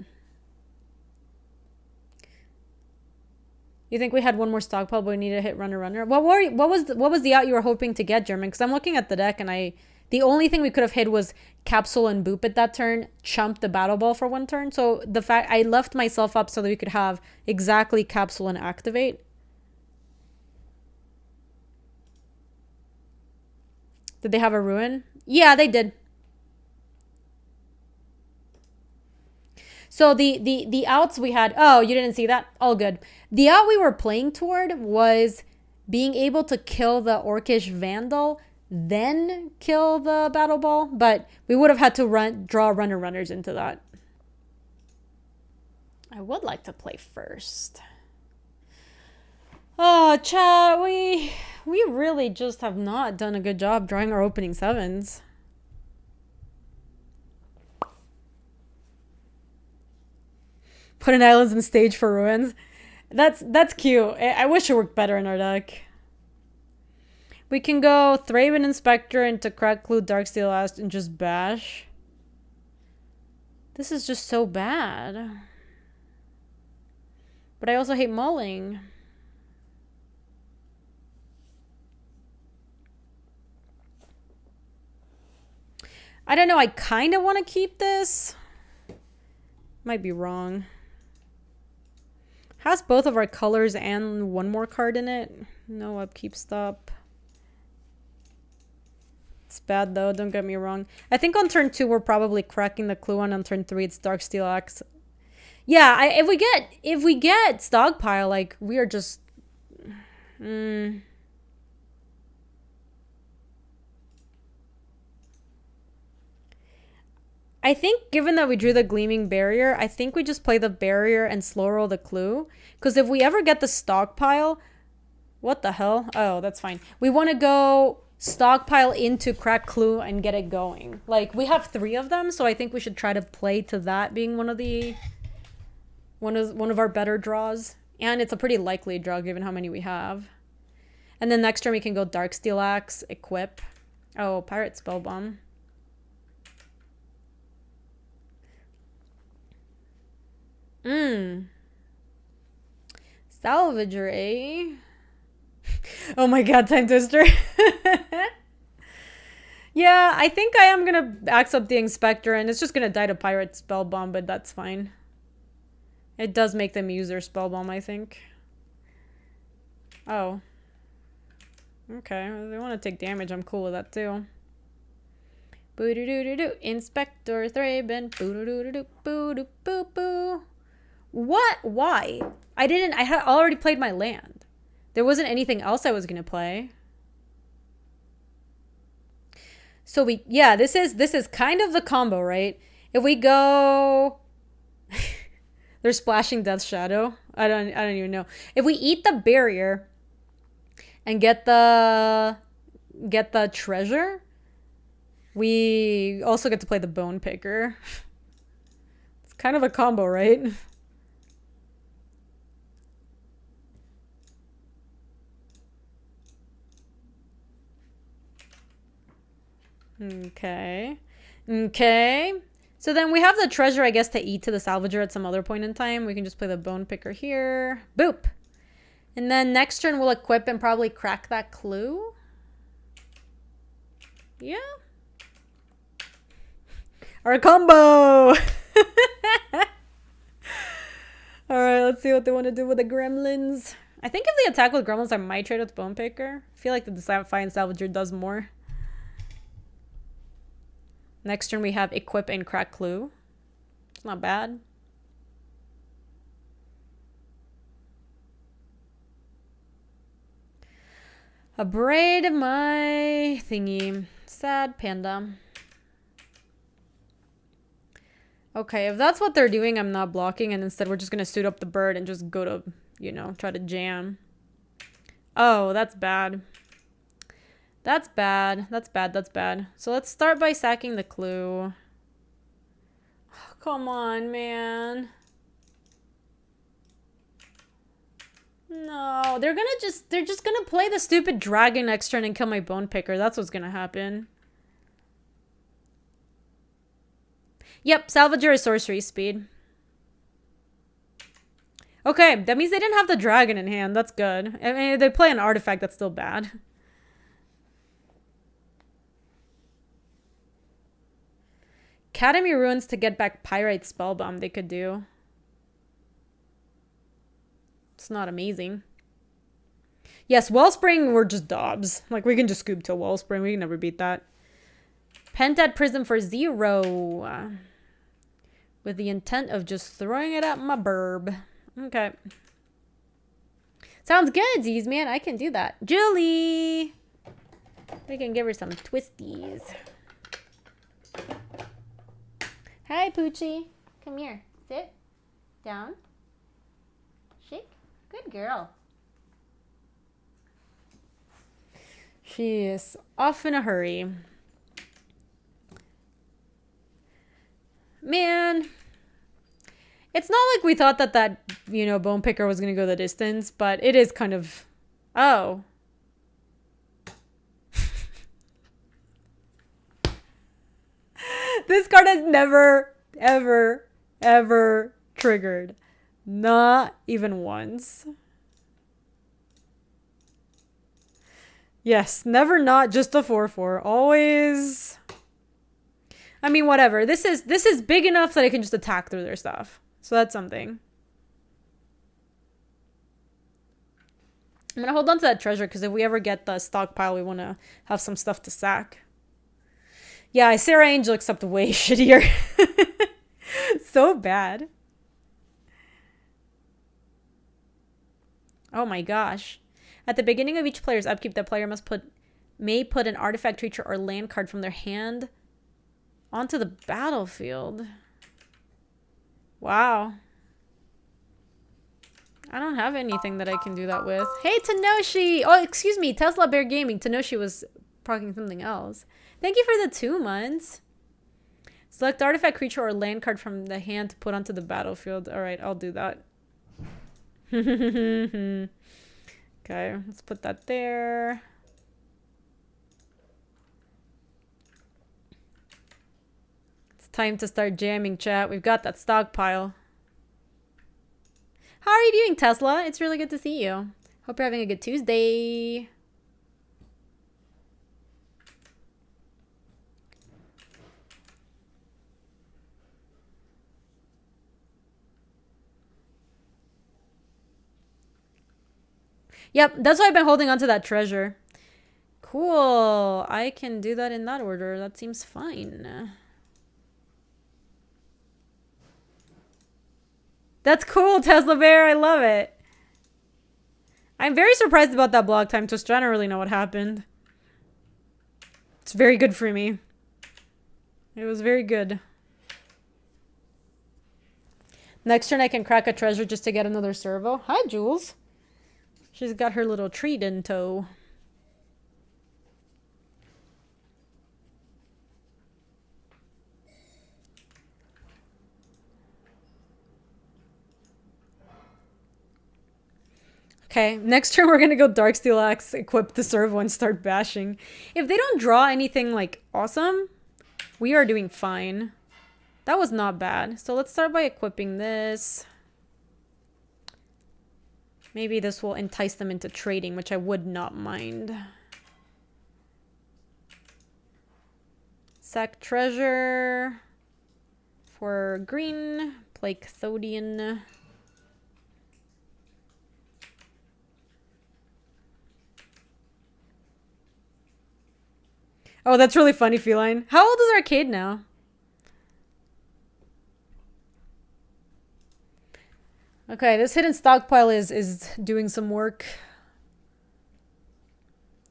You think we had one more stockpile, but we need to hit runner? What was the out you were hoping to get, German? Because I'm looking at the deck and the only thing we could have hit was Capsule and Boop at that turn, chump the Battle Ball for 1 turn. So the fact I left myself up so that we could have exactly Capsule and Activate. Did they have a Ruin? Yeah, they did. So the outs we had, oh, you didn't see that? All good. The out we were playing toward was being able to kill the Orcish Vandal, then kill the Battle Ball, but we would have had to draw runners into that. I would like to play first. Oh, chat, we really just have not done a good job drawing our opening sevens. Put an islands in stage for ruins. That's cute. I wish it worked better in our deck. We can go Thraben Inspector into Crack Clue, Darksteel Ash, and just bash. This is just so bad. But I also hate mulling. I don't know. I kind of want to keep this. Might be wrong. Has both of our colors and one more card in it. No upkeep, stop. It's bad though, don't get me wrong. I think on turn 2 we're probably cracking the clue on turn 3 it's Darksteel Axe. Yeah, if we get Stockpile, like we are just I think given that we drew the Gleaming Barrier, I think we just play the barrier and slow roll the clue. Because if we ever get the Stockpile, what the hell? Oh, that's fine. We want to go Stockpile into Crack Clue and get it going. Like, we have 3 of them, so I think we should try to play to that being one of our better draws. And it's a pretty likely draw given how many we have. And then next turn we can go Darksteel Axe, equip. Oh, Pirate Spellbomb. Salvager, eh? Oh my god, Time Twister. Yeah, I think I am gonna axe up the Inspector and it's just gonna die to Pirate Spellbomb, but that's fine. It does make them use their Spellbomb, I think. Oh. Okay, if they want to take damage, I'm cool with that too. Boo-doo-doo-doo-doo. Inspector Thraben. Boo-doo-doo-doo-doo. Boo-doo-boo-boo. What? Why? I had already played my land. There wasn't anything else I was gonna play. So this is kind of the combo, right? If we go they're splashing Death Shadow. I don't even know. If we eat the barrier and get the treasure, we also get to play the Bone Picker. It's kind of a combo, right? Okay. So then we have the treasure, I guess, to eat to the Salvager at some other point in time. We can just play the Bone Picker here. Boop. And then next turn we'll equip and probably crack that clue. Yeah. Our combo! Alright, let's see what they want to do with the Gremlins. I think if they attack with Gremlins, I might trade with Bone Picker. I feel like the Defiant Salvager does more. Next turn we have equip and crack clue. It's not bad. Abrade my thingy. Sad panda. Okay, if that's what they're doing, I'm not blocking, and instead we're just gonna suit up the bird and just go to, you know, try to jam. Oh, that's bad. That's bad. That's bad. That's bad. So let's start by sacking the clue. Oh, come on, man. No, they're just gonna play the stupid dragon next turn and kill my Bone Picker. That's what's gonna happen. Yep, Salvager is sorcery speed. Okay, that means they didn't have the dragon in hand. That's good. I mean, they play an artifact, that's still bad. Academy Ruins to get back Pyrite Spellbomb they could do. It's not amazing. Yes, Wellspring, we're just Dobbs. Like, we can just scoop to Wellspring. We can never beat that. Pentad Prism for 0. With the intent of just throwing it at my burb. Okay. Sounds good, Z's, man. I can do that. Julie! We can give her some twisties. Hi, Poochie. Come here. Sit. Down. Shake. Good girl. She is off in a hurry. Man. It's not like we thought that, you know, bone picker was going to go the distance, but it is kind of... Oh. This card has never, ever, ever triggered. Not even once. Yes, never not just a 4/4. Always. I mean, whatever. This is big enough that I can just attack through their stuff. So that's something. I'm going to hold on to that treasure because if we ever get the stockpile, we want to have some stuff to sack. Yeah, Sarah Angel except way shittier. So bad. Oh my gosh. At the beginning of each player's upkeep, the player may put an artifact, creature, or land card from their hand onto the battlefield. Wow. I don't have anything that I can do that with. Hey, Tenoshi! Oh, excuse me, Tesla Bear Gaming. Tenoshi was proccing something else. Thank you for the 2 months. Select artifact, creature, or land card from the hand to put onto the battlefield. Alright, I'll do that. Okay, let's put that there. It's time to start jamming, chat. We've got that stockpile. How are you doing, Tesla? It's really good to see you. Hope you're having a good Tuesday. Yep, that's why I've been holding on to that treasure. Cool. I can do that in that order. That seems fine. That's cool, Tesla Bear. I love it. I'm very surprised about that block time twister. I don't really know what happened. It's very good for me. It was very good. Next turn I can crack a treasure just to get another servo. Hi, Jules. She's got her little treat in tow. Okay, next turn we're gonna go Darksteel Axe, equip the servo, and start bashing. If they don't draw anything, like, awesome, we are doing fine. That was not bad. So let's start by equipping this. Maybe this will entice them into trading, which I would not mind. Sack treasure for green. Play Cathodian. Oh, that's really funny, Feline. How old is Arcade now? Okay, this hidden stockpile is doing some work.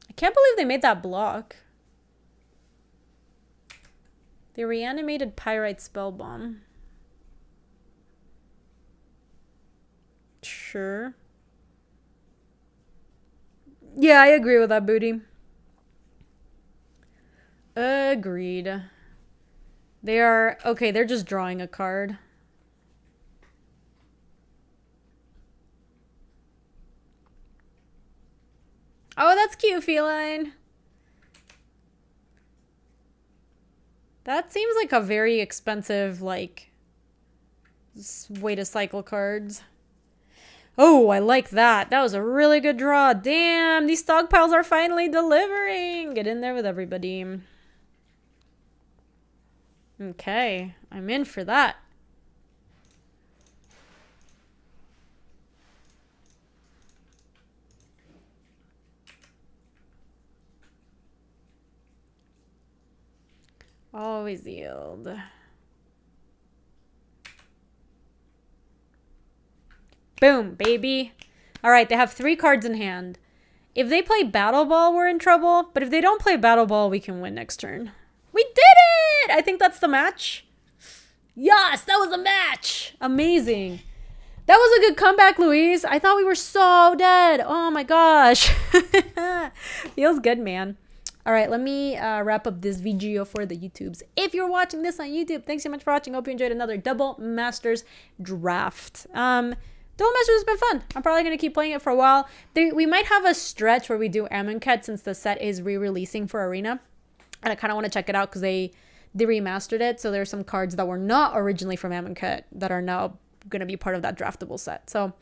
I can't believe they made that block. The reanimated Pyrite Spell Bomb. Sure. Yeah, I agree with that, Booty. Agreed. They are... Okay, they're just drawing a card. Oh, that's cute, Feline. That seems like a very expensive, like, way to cycle cards. Oh, I like that. That was a really good draw. Damn, these stockpiles are finally delivering. Get in there with everybody. Okay, I'm in for that. Always yield. Boom, baby. All right, they have 3 cards in hand. If they play Battle Ball, we're in trouble. But if they don't play Battle Ball, we can win next turn. We did it! I think that's the match. Yes, that was a match. Amazing. That was a good comeback, Louise. I thought we were so dead. Oh my gosh. Feels good, man. All right, let me wrap up this video for the YouTubes. If you're watching this on YouTube, thanks so much for watching. Hope you enjoyed another Double Masters draft. Double Masters has been fun. I'm probably going to keep playing it for a while. We might have a stretch where we do Amonkhet since the set is re-releasing for Arena. And I kind of want to check it out because they remastered it. So there's some cards that were not originally from Amonkhet that are now going to be part of that draftable set. So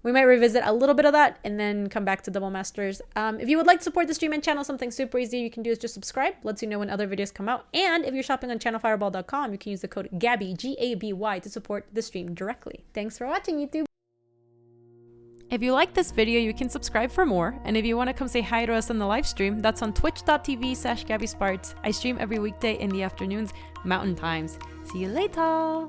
we might revisit a little bit of that and then come back to Double Masters. If you would like to support the stream and channel, something super easy you can do is just subscribe. Lets you know when other videos come out. And if you're shopping on channelfireball.com, you can use the code Gaby, G-A-B-Y, to support the stream directly. Thanks for watching, YouTube. If you like this video, you can subscribe for more. And if you want to come say hi to us on the live stream, that's on twitch.tv/GabySpartz. I stream every weekday in the afternoons, Mountain Times. See you later.